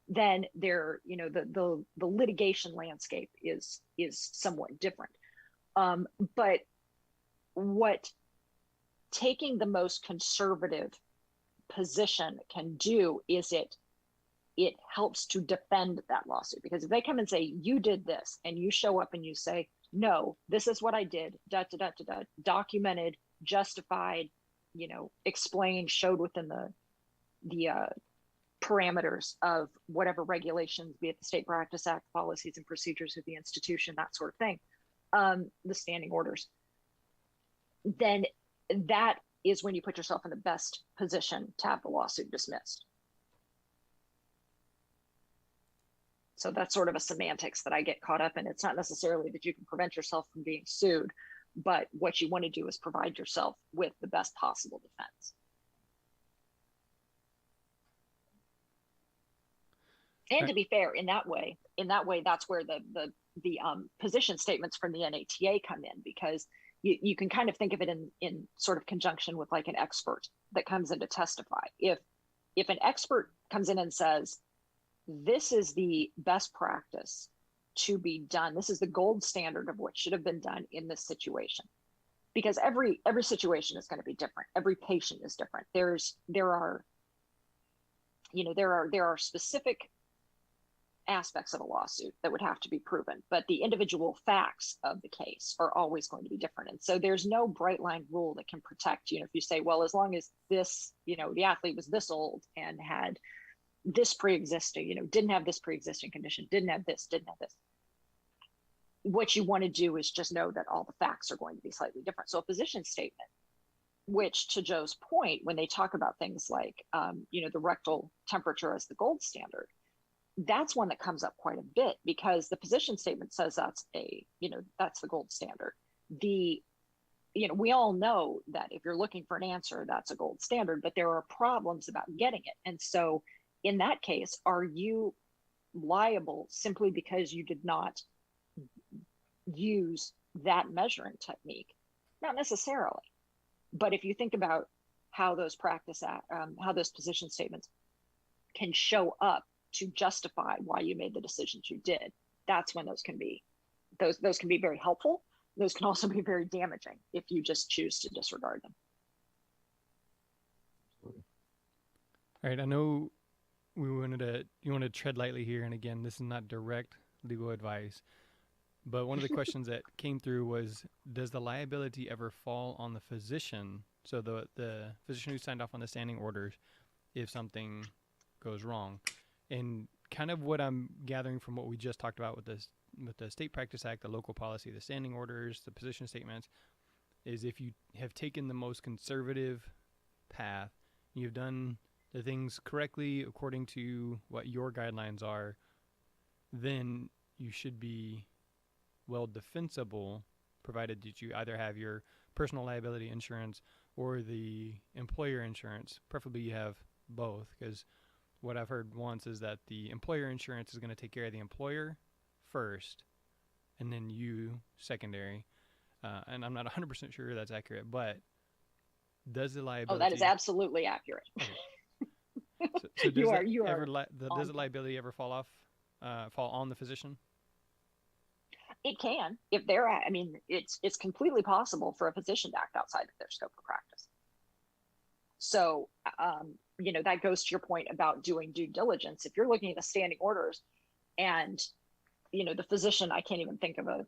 then the litigation landscape is somewhat different. But what taking the most conservative position can do is it helps to defend that lawsuit. Because if they come and say, you did this, and you show up and you say, no, this is what I did, documented, justified, explained, showed within the parameters of whatever regulations, be it the State Practice Act, policies and procedures of the institution, that sort of thing, the standing orders, then that is when you put yourself in the best position to have the lawsuit dismissed. So that's sort of a semantics that I get caught up in. It's not necessarily that you can prevent yourself from being sued, but what you want to do is provide yourself with the best possible defense. And to be fair, in that way, that's where the position statements from the NATA come in, because you can kind of think of it in sort of conjunction with like an expert that comes in to testify. If an expert comes in and says, this is the best practice to be done, this is the gold standard of what should have been done in this situation, because every situation is going to be different. Every patient is different. There are specific aspects of a lawsuit that would have to be proven, but the individual facts of the case are always going to be different. And so there's no bright line rule that can protect, if you say, well, as long as this, the athlete was this old and had this pre-existing, didn't have this pre-existing condition, didn't have this. What you want to do is just know that all the facts are going to be slightly different. So a position statement, which to Joe's point, when they talk about things like, the rectal temperature as the gold standard, that's one that comes up quite a bit, because the position statement says that's the gold standard. We all know that if you're looking for an answer, that's a gold standard, but there are problems about getting it. And so in that case, are you liable simply because you did not use that measuring technique? Not necessarily. But if you think about how those how those position statements can show up to justify why you made the decisions you did, that's when those can be very helpful. Those can also be very damaging if you just choose to disregard them. All right, I know you want to tread lightly here, and again, this is not direct legal advice, but one of the questions that came through was, does the liability ever fall on the physician? So the physician who signed off on the standing orders, if something goes wrong. And kind of what I'm gathering from what we just talked about with the State Practice Act, the local policy, the standing orders, the position statements, is if you have taken the most conservative path, you've done the things correctly according to what your guidelines are, then you should be well defensible, provided that you either have your personal liability insurance or the employer insurance. Preferably you have both, because what I've heard once is that the employer insurance is going to take care of the employer first, and then you secondary. And I'm not 100% sure that's accurate, but does the liability... Oh, that is absolutely accurate. Okay. So does does the liability ever fall on the physician? It can, if it's completely possible for a physician to act outside of their scope of practice. So, that goes to your point about doing due diligence. If you're looking at the standing orders and, the physician, I can't even think of a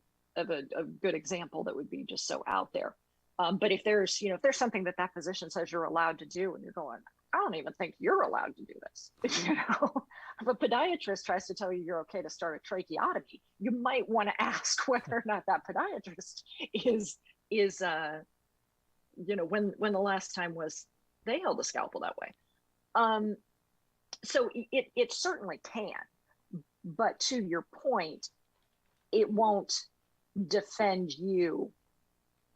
good example that would be just so out there. But if there's something that physician says you're allowed to do and you're going, I don't even think you're allowed to do this. If a podiatrist tries to tell you you're okay to start a tracheotomy, you might want to ask whether or not that podiatrist is when the last time was they held a scalpel that way. So it certainly can, but to your point, it won't defend you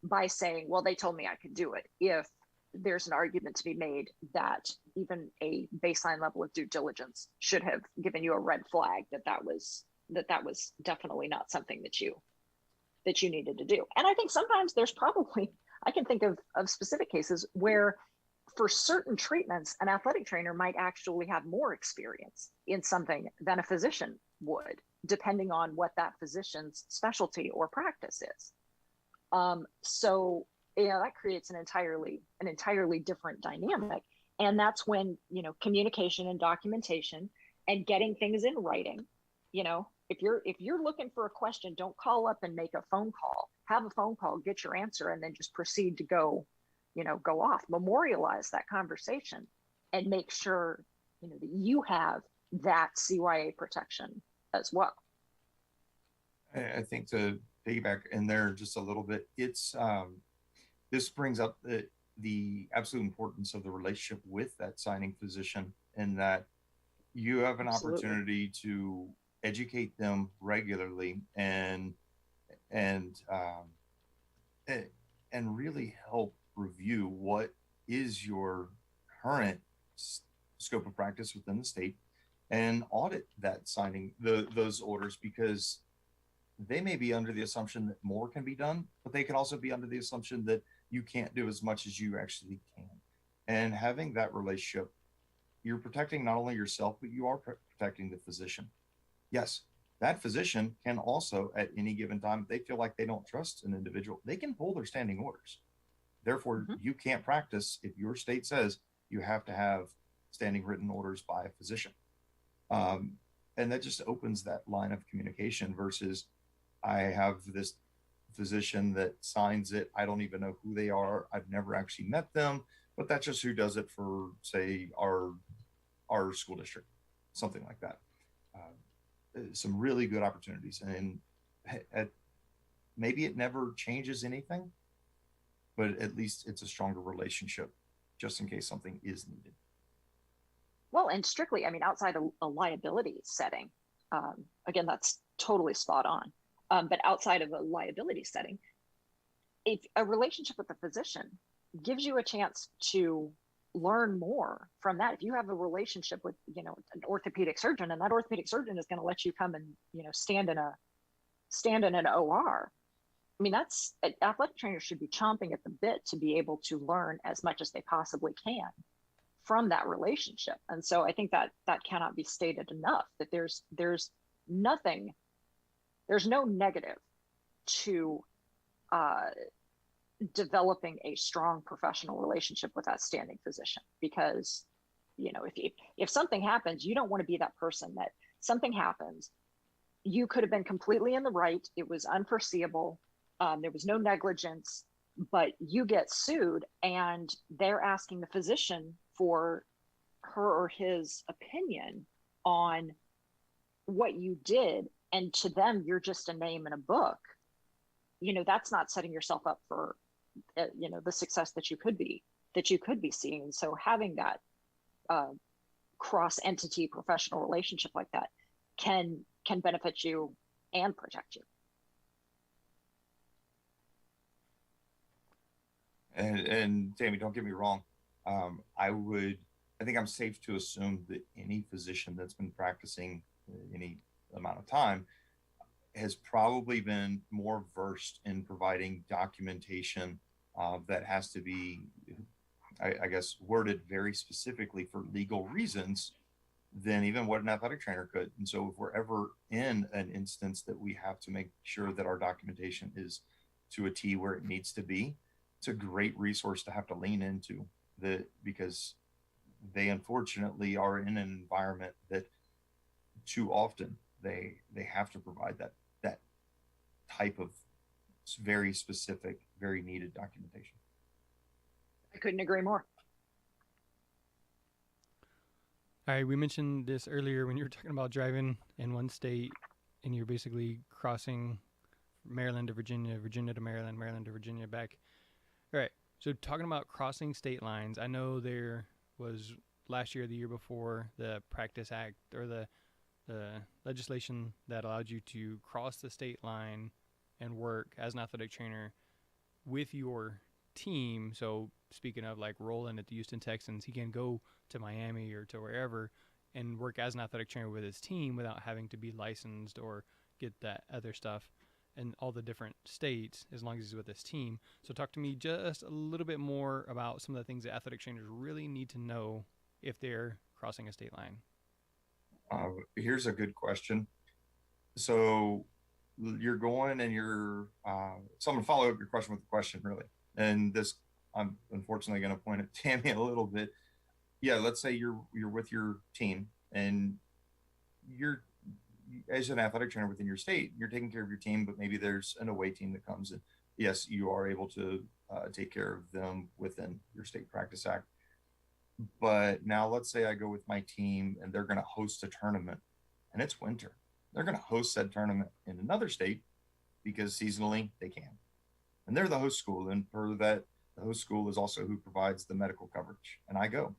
by saying, well, they told me I could do it, if there's an argument to be made that even a baseline level of due diligence should have given you a red flag that was definitely not something that you needed to do. And I think sometimes I can think of specific cases where for certain treatments, an athletic trainer might actually have more experience in something than a physician would, depending on what that physician's specialty or practice is. So that creates an entirely different dynamic. And that's when, communication and documentation and getting things in writing, if you're looking for a question, don't call up and make a phone call. Have a phone call, get your answer, and then just proceed to go off. Memorialize that conversation and make sure, that you have that CYA protection as well. I think to piggyback in there just a little bit, it's this brings up the absolute importance of the relationship with that signing physician, and that you have an Absolutely. opportunity to educate them regularly and and really help review what is your current scope of practice within the state, and audit that signing those orders, because they may be under the assumption that more can be done, but they can also be under the assumption that you can't do as much as you actually can. And having that relationship, you're protecting not only yourself, but you are protecting the physician. Yes, that physician can also, at any given time, if they feel like they don't trust an individual, they can pull their standing orders. Therefore, Mm-hmm. you can't practice if your state says you have to have standing written orders by a physician. Um, and that just opens that line of communication versus I have this physician that signs it. I don't even know who they are. I've never actually met them, but that's just who does it for, say, our school district, something like that. Some really good opportunities, and maybe it never changes anything, but at least it's a stronger relationship, just in case something is needed. Well, and strictly, I mean, outside a liability setting, again, that's totally spot on. But outside of a liability setting, if a relationship with a physician gives you a chance to learn more from that. If you have a relationship with, you know, an orthopedic surgeon, and that orthopedic surgeon is going to let you come and, you know, stand in an OR. I mean, that's athletic trainers should be chomping at the bit to be able to learn as much as they possibly can from that relationship. And so I think that that cannot be stated enough, that there's nothing, there's no negative to developing a strong professional relationship with that standing physician, because, you know, if something happens, you don't want to be that person that something happens, you could have been completely in the right, it was unforeseeable, there was no negligence, but you get sued and they're asking the physician for her or his opinion on what you did, and to them you're just a name in a book. You know, that's not setting yourself up for you know, the success that you could be seeing. And so having that cross entity professional relationship like that can benefit you and protect you. And Tammy, don't get me wrong. I think I'm safe to assume that any physician that's been practicing any amount of time has probably been more versed in providing documentation that has to be, I guess, worded very specifically for legal reasons than even what an athletic trainer could. And so if we're ever in an instance that we have to make sure that our documentation is to a T where it needs to be, it's a great resource to have to lean into, because they unfortunately are in an environment that too often they have to provide that type of very specific, very needed documentation. I couldn't agree more. All right, we mentioned this earlier when you were talking about driving in one state and you're basically crossing Maryland to Virginia, Virginia to Maryland, Maryland to Virginia back. All right, so talking about crossing state lines, I know there was last year, the year before, the Practice Act, or the legislation that allowed you to cross the state line and work as an athletic trainer with your team. So speaking of like Roland at the Houston Texans, he can go to Miami or to wherever and work as an athletic trainer with his team without having to be licensed or get that other stuff in all the different states, as long as he's with his team. So talk to me just a little bit more about some of the things that athletic trainers really need to know if they're crossing a state line. Here's a good question. So you're going and so I'm going to follow up your question with a question, really. And this, I'm unfortunately going to point at Tammy a little bit. Yeah, let's say you're with your team and you're, as an athletic trainer within your state, you're taking care of your team, but maybe there's an away team that comes in. Yes, you are able to take care of them within your state practice act. But now let's say I go with my team and they're going to host a tournament and it's winter. They're going to host that tournament in another state because seasonally they can. And they're the host school. And for that The host school is also who provides the medical coverage, and I go.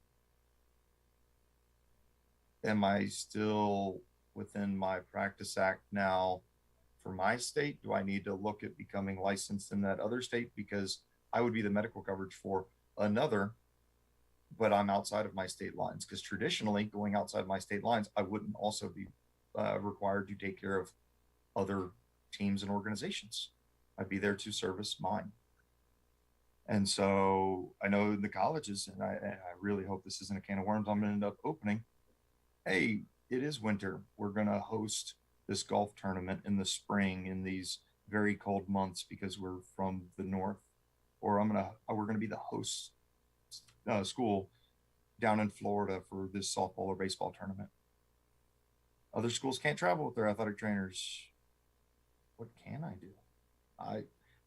Am I still within my practice act now for my state? Do I need to look at becoming licensed in that other state because I would be the medical coverage for another, but I'm outside of my state lines? Because traditionally, going outside my state lines, I wouldn't also be required to take care of other teams and organizations. I'd be there to service mine. And so I know the colleges, and I really hope this isn't a can of worms I'm going to end up opening. Hey, it is winter. We're going to host this golf tournament in the spring in these very cold months because we're from the north. Or we're going to be the host school down in Florida for this softball or baseball tournament. Other schools can't travel with their athletic trainers. What can I do?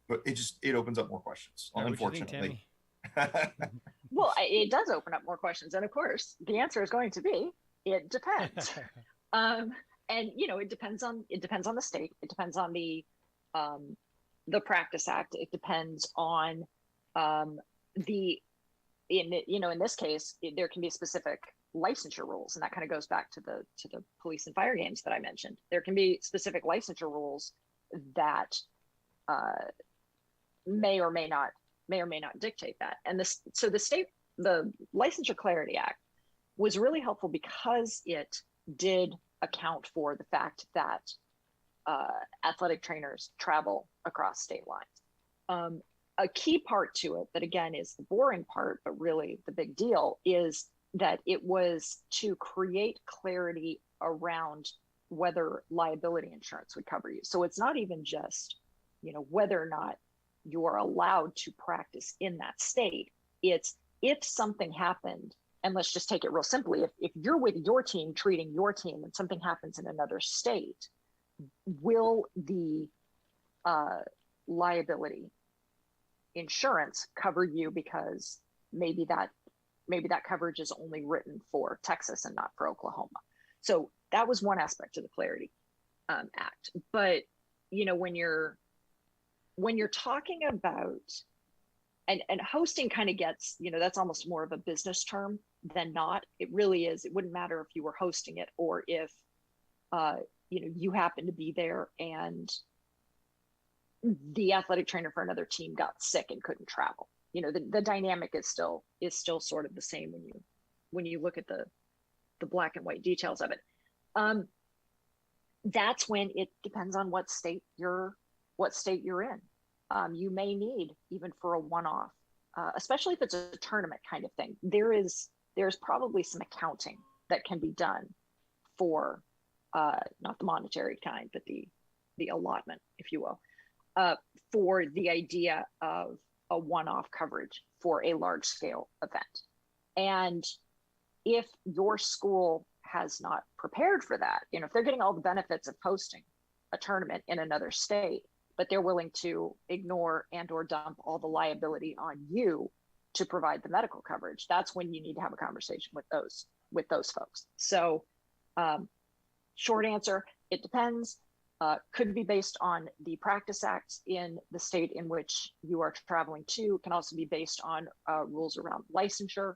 But it opens up more questions, unfortunately. Well, it does open up more questions. And of course, the answer is going to be, it depends. And it depends on the state. It depends on the Practice Act. It depends on in this case, there can be specific licensure rules, and that kind of goes back to the police and fire games that I mentioned. There can be specific licensure rules that may or may not dictate that. And the Licensure Clarity Act was really helpful because it did account for the fact that athletic trainers travel across state lines. A key part to it that, again, is the boring part, but really the big deal, is that it was to create clarity around whether liability insurance would cover you. So it's not even just, whether or not you're allowed to practice in that state. It's if something happened, and let's just take it real simply, if you're with your team treating your team and something happens in another state, will the liability insurance cover you because maybe that coverage is only written for Texas and not for Oklahoma? So that was one aspect of the Clarity Act. But when you're talking about and hosting kind of gets, that's almost more of a business term than not. It really is. It wouldn't matter if you were hosting it or if you happen to be there and the athletic trainer for another team got sick and couldn't travel. The dynamic is still sort of the same when you look at the black and white details of it. That's when it depends on what state you're in. You may need, even for a one-off, especially if it's a tournament kind of thing, there's probably some accounting that can be done for not the monetary kind, but the allotment, if you will, for the idea of a one-off coverage for a large-scale event. And if your school has not prepared for that, if they're getting all the benefits of hosting a tournament in another state, but they're willing to ignore and or dump all the liability on you to provide the medical coverage, that's when you need to have a conversation with those folks. So short answer, it depends. Could be based on the Practice Act in the state in which you are traveling to. Can also be based on rules around licensure,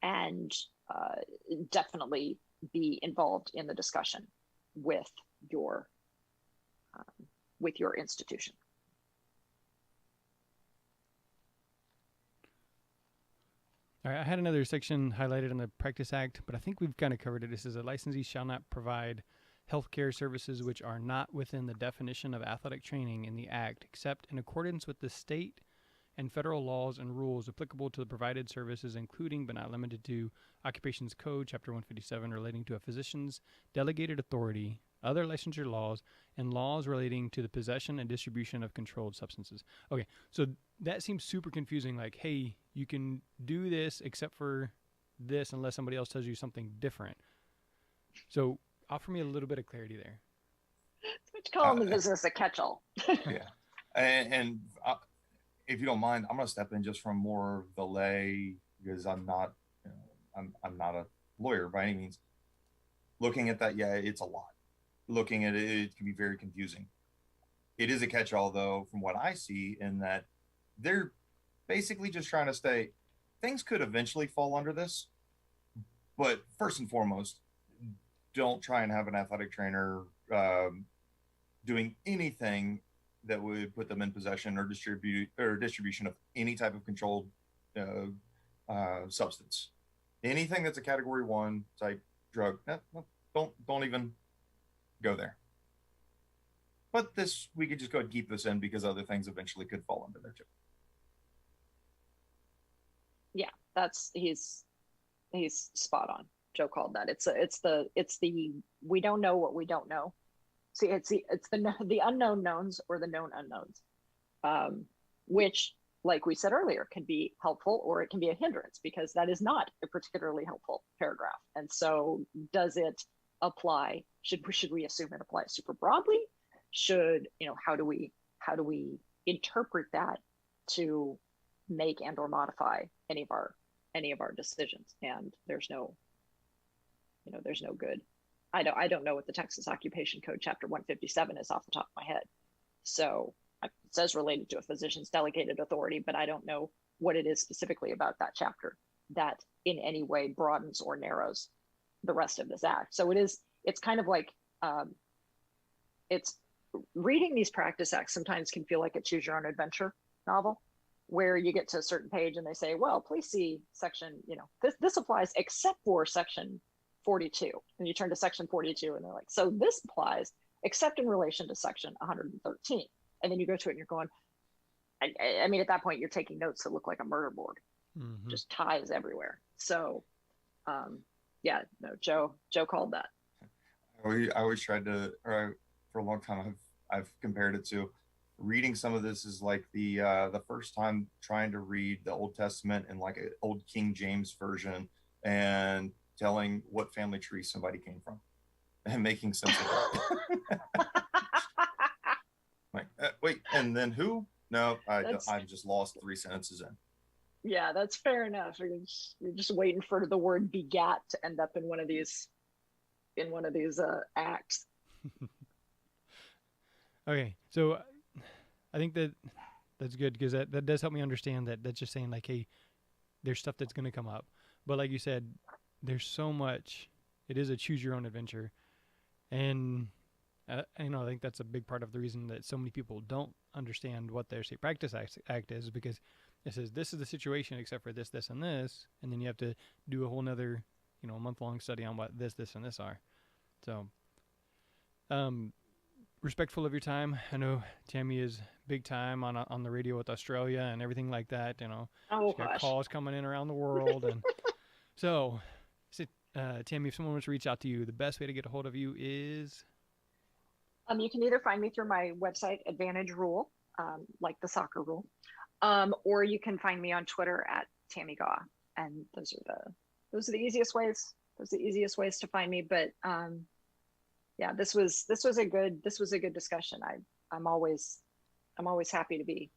and definitely be involved in the discussion with your institution. All right, I had another section highlighted in the Practice Act, but I think we've kind of covered it. It says a licensee shall not provide healthcare services which are not within the definition of athletic training in the Act, except in accordance with the state and federal laws and rules applicable to the provided services, including but not limited to Occupations Code, Chapter 157, relating to a physician's delegated authority, other licensure laws, and laws relating to the possession and distribution of controlled substances. Okay, so that seems super confusing. Like, hey, you can do this except for this unless somebody else tells you something different. So offer me a little bit of clarity there. That's what you call in the business a catch-all. Yeah. And if you don't mind, I'm going to step in just from more of the lay, because I'm not a lawyer by any means. Looking at that, yeah, it's a lot. Looking at it, it can be very confusing. It is a catch-all, though, from what I see, in that they're basically just trying to say things could eventually fall under this, but first and foremost, don't try and have an athletic trainer doing anything that would put them in possession or distribution of any type of controlled substance. Anything that's a Category 1 type drug, don't even go there. But this, we could just go ahead and keep this in because other things eventually could fall under there too. Yeah, he's spot on. Joe called that. It's the we don't know what we don't know. See, it's the unknown knowns or the known unknowns, which, like we said earlier, can be helpful or it can be a hindrance because that is not a particularly helpful paragraph. And so, does it apply? Should we assume it applies super broadly? How do we interpret that to make and or modify any of our decisions? And there's no good. I don't know what the Texas Occupation Code Chapter 157 is off the top of my head. So it says related to a physician's delegated authority, but I don't know what it is specifically about that chapter that in any way broadens or narrows the rest of this act. So it's kind of like it's reading these practice acts sometimes can feel like a choose your own adventure novel, where you get to a certain page and they say, well, please see section, this applies except for section 42. And you turn to section 42 and they're like, so this applies except in relation to section 113. And then you go to it and you're going, I mean, at that point, you're taking notes that look like a murder board, just ties everywhere. So, Joe called that. I always tried to, or for a long time, I've compared it to reading some of this is like the first time trying to read the Old Testament in like an old King James version and telling what family tree somebody came from and making sense of it. Like, wait, and then who? No, I'm just lost 3 sentences in. Yeah, that's fair enough. You're just waiting for the word begat to end up in one of these acts. Okay, so I think that's good because that does help me understand that that's just saying like, hey, there's stuff that's going to come up. But like you said, there's so much. It is a choose your own adventure. And I think that's a big part of the reason that so many people don't understand what their state practice act is, because it says this is the situation except for this, this, and this. And then you have to do a whole nother, month-long study on what this, and this are. So, respectful of your time. I know Tammi is big time on the radio with Australia and everything like that. She's got calls coming in around the world, and so, Tammi, if someone wants to reach out to you, the best way to get a hold of you is. You can either find me through my website, Advantage Rule, like the soccer rule, or you can find me on Twitter at Tammi Gaw, and those are the easiest ways. Those are the easiest ways to find me. But this was a good discussion. I'm always happy to be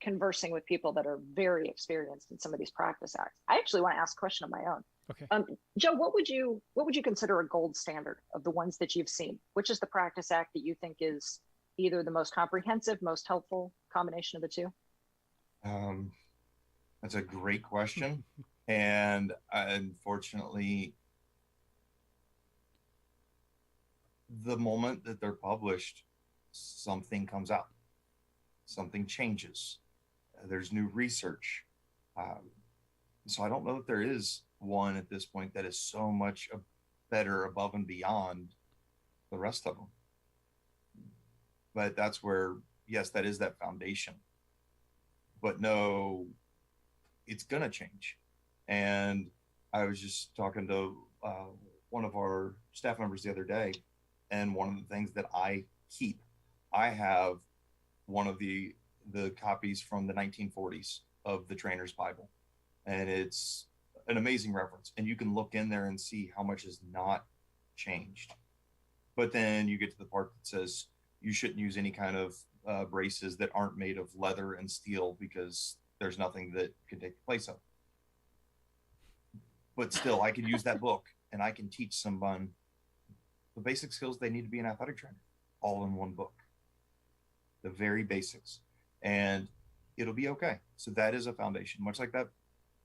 conversing with people that are very experienced in some of these practice acts. I actually want to ask a question of my own. Okay. Joe, what would you consider a gold standard of the ones that you've seen? Which is the practice act that you think is either the most comprehensive, most helpful combination of the two? That's a great question. And unfortunately, the moment that they're published, something comes out, something changes. There's new research. So I don't know if there is one at this point that is so much better above and beyond the rest of them. But that's where, yes, that is that foundation. But no, it's going to change. And I was just talking to one of our staff members the other day, and one of the things that I have one of the copies from the 1940s of the Trainer's Bible. And it's an amazing reference. And you can look in there and see how much has not changed. But then you get to the part that says you shouldn't use any kind of braces that aren't made of leather and steel because there's nothing that can take the place of. But still, I can use that book and I can teach someone the basic skills they need to be an athletic trainer, all in one book. The very basics. And it'll be okay. So that is a foundation, much like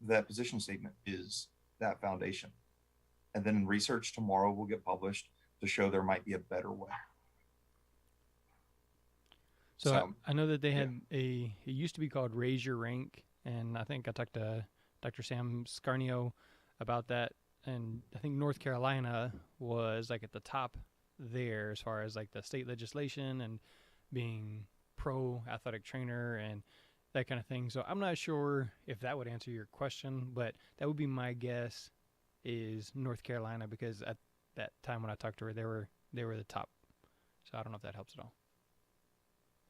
that position statement is that foundation. And then research tomorrow will get published to show there might be a better way. So I know that they had it used to be called Raise Your Rank, and I think I talked to Dr. Sam Scarnio about that, and I think North Carolina was like at the top there as far as like the state legislation and being pro athletic trainer and that kind of thing. So I'm not sure if that would answer your question, but that would be my guess is North Carolina, because at that time when I talked to her, they were the top. So I don't know if that helps at all.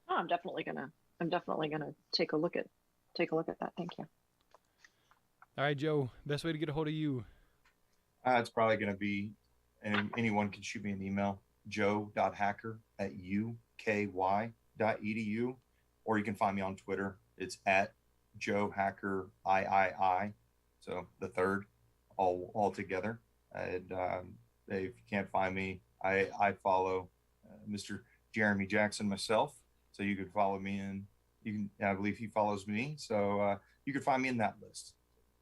Oh, I'm definitely gonna take a look at that. Thank you. All right, Joe, best way to get a hold of you? It's probably going to be, and anyone can shoot me an email, joe.hacker@uky.edu, or you can find me on Twitter. It's at JoeHackerIII. So the third, all together. And if you can't find me, I follow Mr. Jeremy Jackson myself. So you could follow me, and I believe he follows me. So you could find me in that list.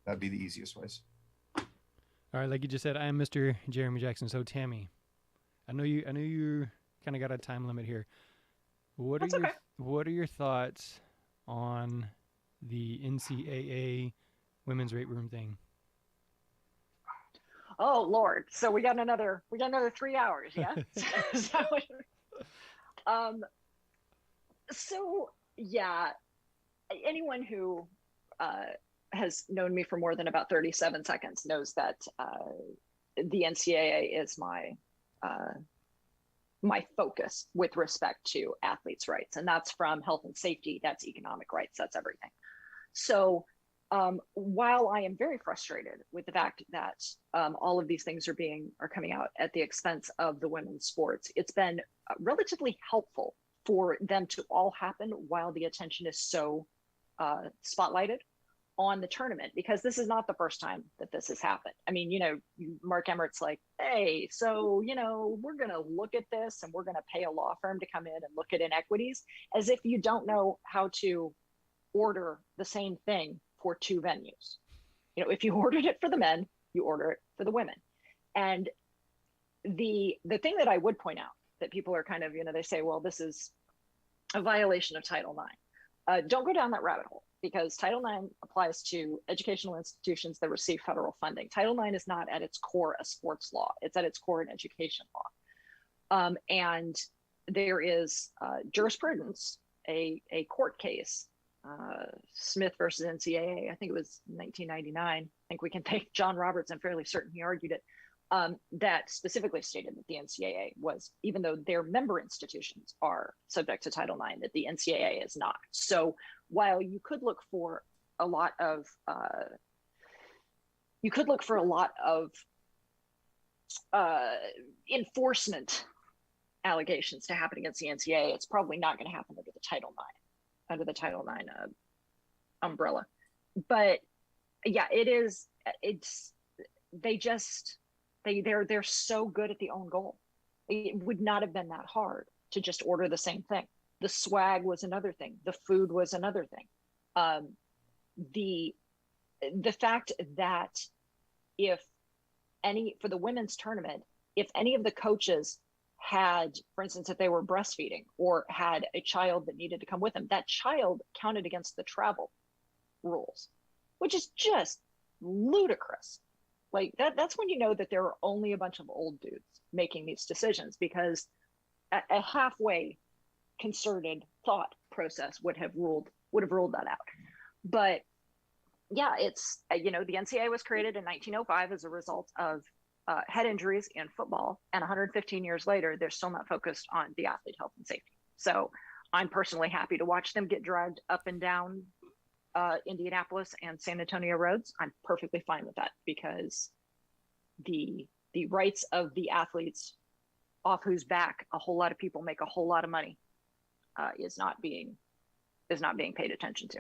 That'd be the easiest ways. All right, like you just said, I am Mr. Jeremy Jackson. So Tammi, I know you kind of got a time limit here. What are your thoughts on the NCAA women's weight room thing? Oh Lord! So we got another 3 hours, yeah. So yeah, anyone who has known me for more than about 37 seconds knows that the NCAA is my focus with respect to athletes' rights, and that's from health and safety, that's economic rights, that's everything. So while I am very frustrated with the fact that all of these things are coming out at the expense of the women's sports, it's been relatively helpful for them to all happen while the attention is so spotlighted on the tournament, because this is not the first time that this has happened. I mean, Mark Emmert's like, hey, so, we're going to look at this and we're going to pay a law firm to come in and look at inequities, as if you don't know how to order the same thing for two venues. If you ordered it for the men, you order it for the women. And the thing that I would point out that people are kind of, they say, well, this is a violation of Title IX. Don't go down that rabbit hole, because Title IX applies to educational institutions that receive federal funding. Title IX is not at its core a sports law. It's at its core an education law. And there is jurisprudence, a court case, Smith versus NCAA, I think it was 1999. I think we can thank John Roberts. I'm fairly certain he argued it. That specifically stated that the NCAA was, even though their member institutions are subject to Title IX, that the NCAA is not. So while you could look for a lot of enforcement allegations to happen against the NCAA, it's probably not going to happen under the Title IX umbrella. But yeah, they're so good at the own goal. It would not have been that hard to just order the same thing. The swag was another thing. The food was another thing. The fact that for the women's tournament, if any of the coaches had, for instance, if they were breastfeeding or had a child that needed to come with them, that child counted against the travel rules, which is just ludicrous. Like that's when you know that there are only a bunch of old dudes making these decisions, because a halfway concerted thought process would have ruled that out. But yeah, it's the NCAA was created in 1905 as a result of head injuries in football, and 115 years later, they're still not focused on the athlete health and safety. So I'm personally happy to watch them get dragged up and down Indianapolis and San Antonio roads. I'm perfectly fine with that, because the rights of the athletes, off whose back a whole lot of people make a whole lot of money, is not being paid attention to.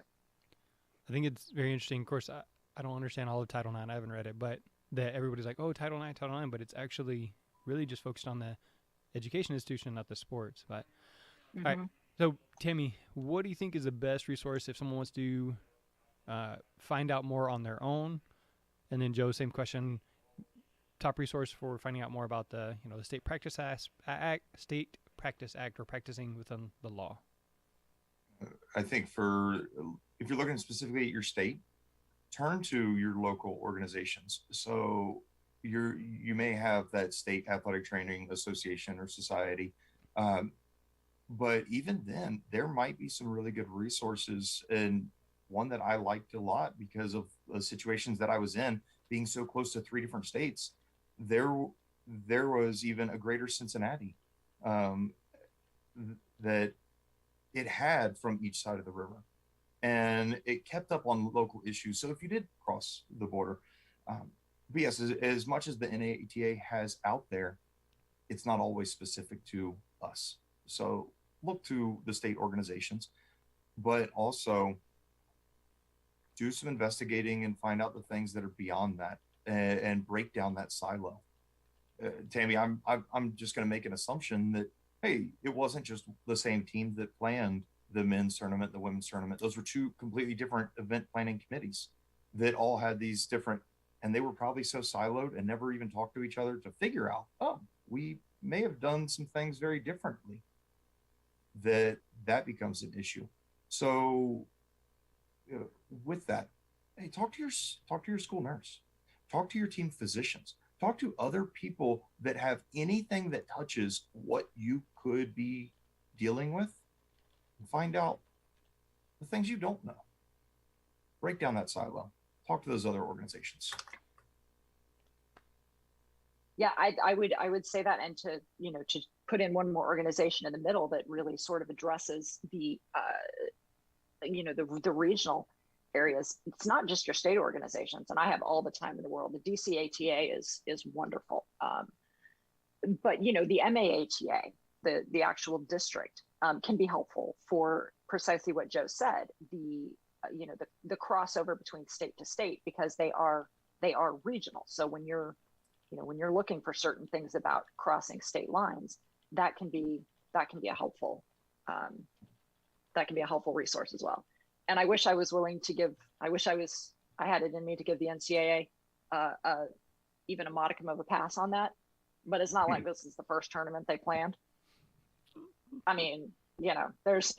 I think it's very interesting. Of course, I don't understand all of Title IX. I haven't read it, but that everybody's like, oh, Title IX, but it's actually really just focused on the education institution, not the sports. But all right. So Tammi, what do you think is the best resource if someone wants to find out more on their own? And then Joe, same question. Top resource for finding out more about the the State Practice Act, or practicing within the law. I think if you're looking specifically at your state, turn to your local organizations. So you may have that state athletic training association or society, but even then, there might be some really good resources. And one that I liked a lot because of the situations that I was in, being so close to 3 different states, there was even a greater Cincinnati that it had from each side of the river, and it kept up on local issues. So if you did cross the border, but yes, as much as the NATA has out there, it's not always specific to us. So look to the state organizations, but also do some investigating and find out the things that are beyond that, and break down that silo. Tammi, I'm just going to make an assumption that, hey, it wasn't just the same team that planned the men's tournament, the women's tournament. Those were 2 completely different event planning committees that all had these different, and they were probably so siloed and never even talked to each other to figure out, oh, we may have done some things very differently, that becomes an issue. So with that, hey, talk to your school nurse, talk to your team physicians, talk to other people that have anything that touches what you could be dealing with, and find out the things you don't know. Break down that silo. Talk to those other organizations. Yeah, I would say that, and to put in one more organization in the middle that really sort of addresses the the regional areas. It's not just your state organizations, and I have all the time in the world. The DCATA is wonderful, but the MAATA, the actual district, can be helpful for precisely what Joe said. The crossover between state to state, because they are regional. So when you're looking for certain things about crossing state lines, that can be a helpful resource as well. And I wish I was willing to give. I had it in me to give the NCAA even a modicum of a pass on that, but it's not like this is the first tournament they planned. I mean, there's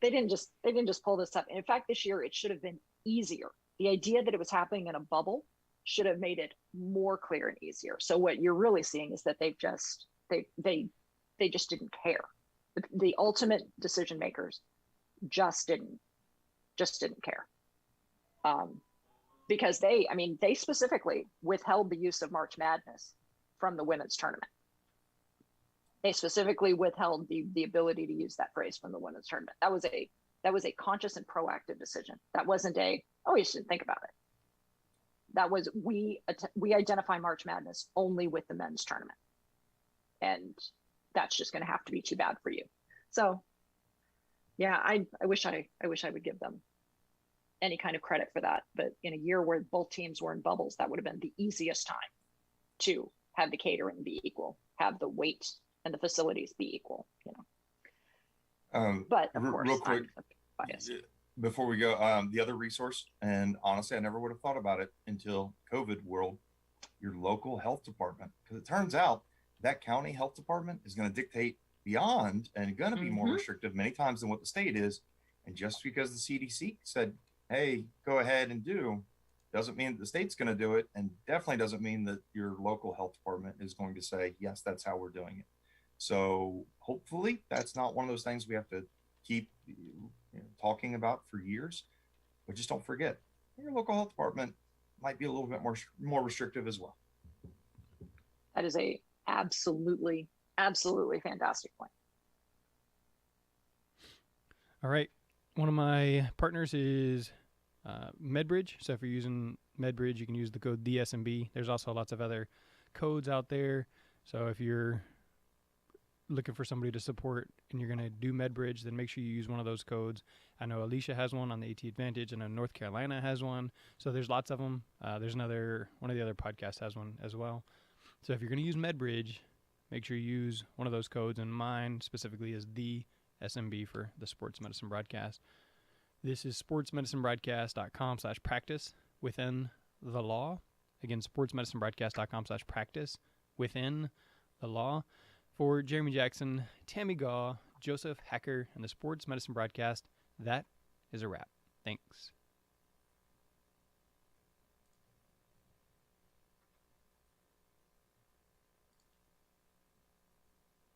they didn't just pull this up. In fact, this year it should have been easier. The idea that it was happening in a bubble should have made it more clear and easier. So what you're really seeing is that they just didn't care. The ultimate decision makers just didn't care, because they specifically withheld the use of March Madness from the women's tournament. They specifically withheld the ability to use that phrase from the women's tournament. That was a conscious and proactive decision. That wasn't you should think about it. That was, we identify March Madness only with the men's tournament, and that's just going to have to be too bad for you. So yeah, I wish I would give them any kind of credit for that. But in a year where both teams were in bubbles, that would have been the easiest time to have the catering be equal, have the weight and the facilities be equal, But of course, real quick, I'm biased. Before we go, the other resource, and honestly, I never would have thought about it until COVID world, your local health department. Because it turns out that county health department is going to dictate beyond and going to be more restrictive many times than what the state is. And just because the CDC said, hey, go ahead and do, doesn't mean that the state's going to do it, and definitely doesn't mean that your local health department is going to say, yes, that's how we're doing it. So hopefully that's not one of those things we have to keep talking about for years, but just don't forget your local health department might be a little bit more restrictive as well. That is a absolutely fantastic point. All right. One of my partners is MedBridge. So if you're using MedBridge, you can use the code DSMB. There's also lots of other codes out there. So if you're looking for somebody to support and you're going to do MedBridge, then make sure you use one of those codes. I know Alicia has one on the AT Advantage, and I know North Carolina has one. So there's lots of them. There's one of the other podcasts has one as well. So if you're going to use MedBridge, make sure you use one of those codes, and mine specifically is the SMB for the Sports Medicine Broadcast. This is sportsmedicinebroadcast.com/practice within the law. Again, sportsmedicinebroadcast.com/practice within the law. For Jeremy Jackson, Tammi Gaw, Joseph Hacker, and the Sports Medicine Broadcast, that is a wrap. Thanks.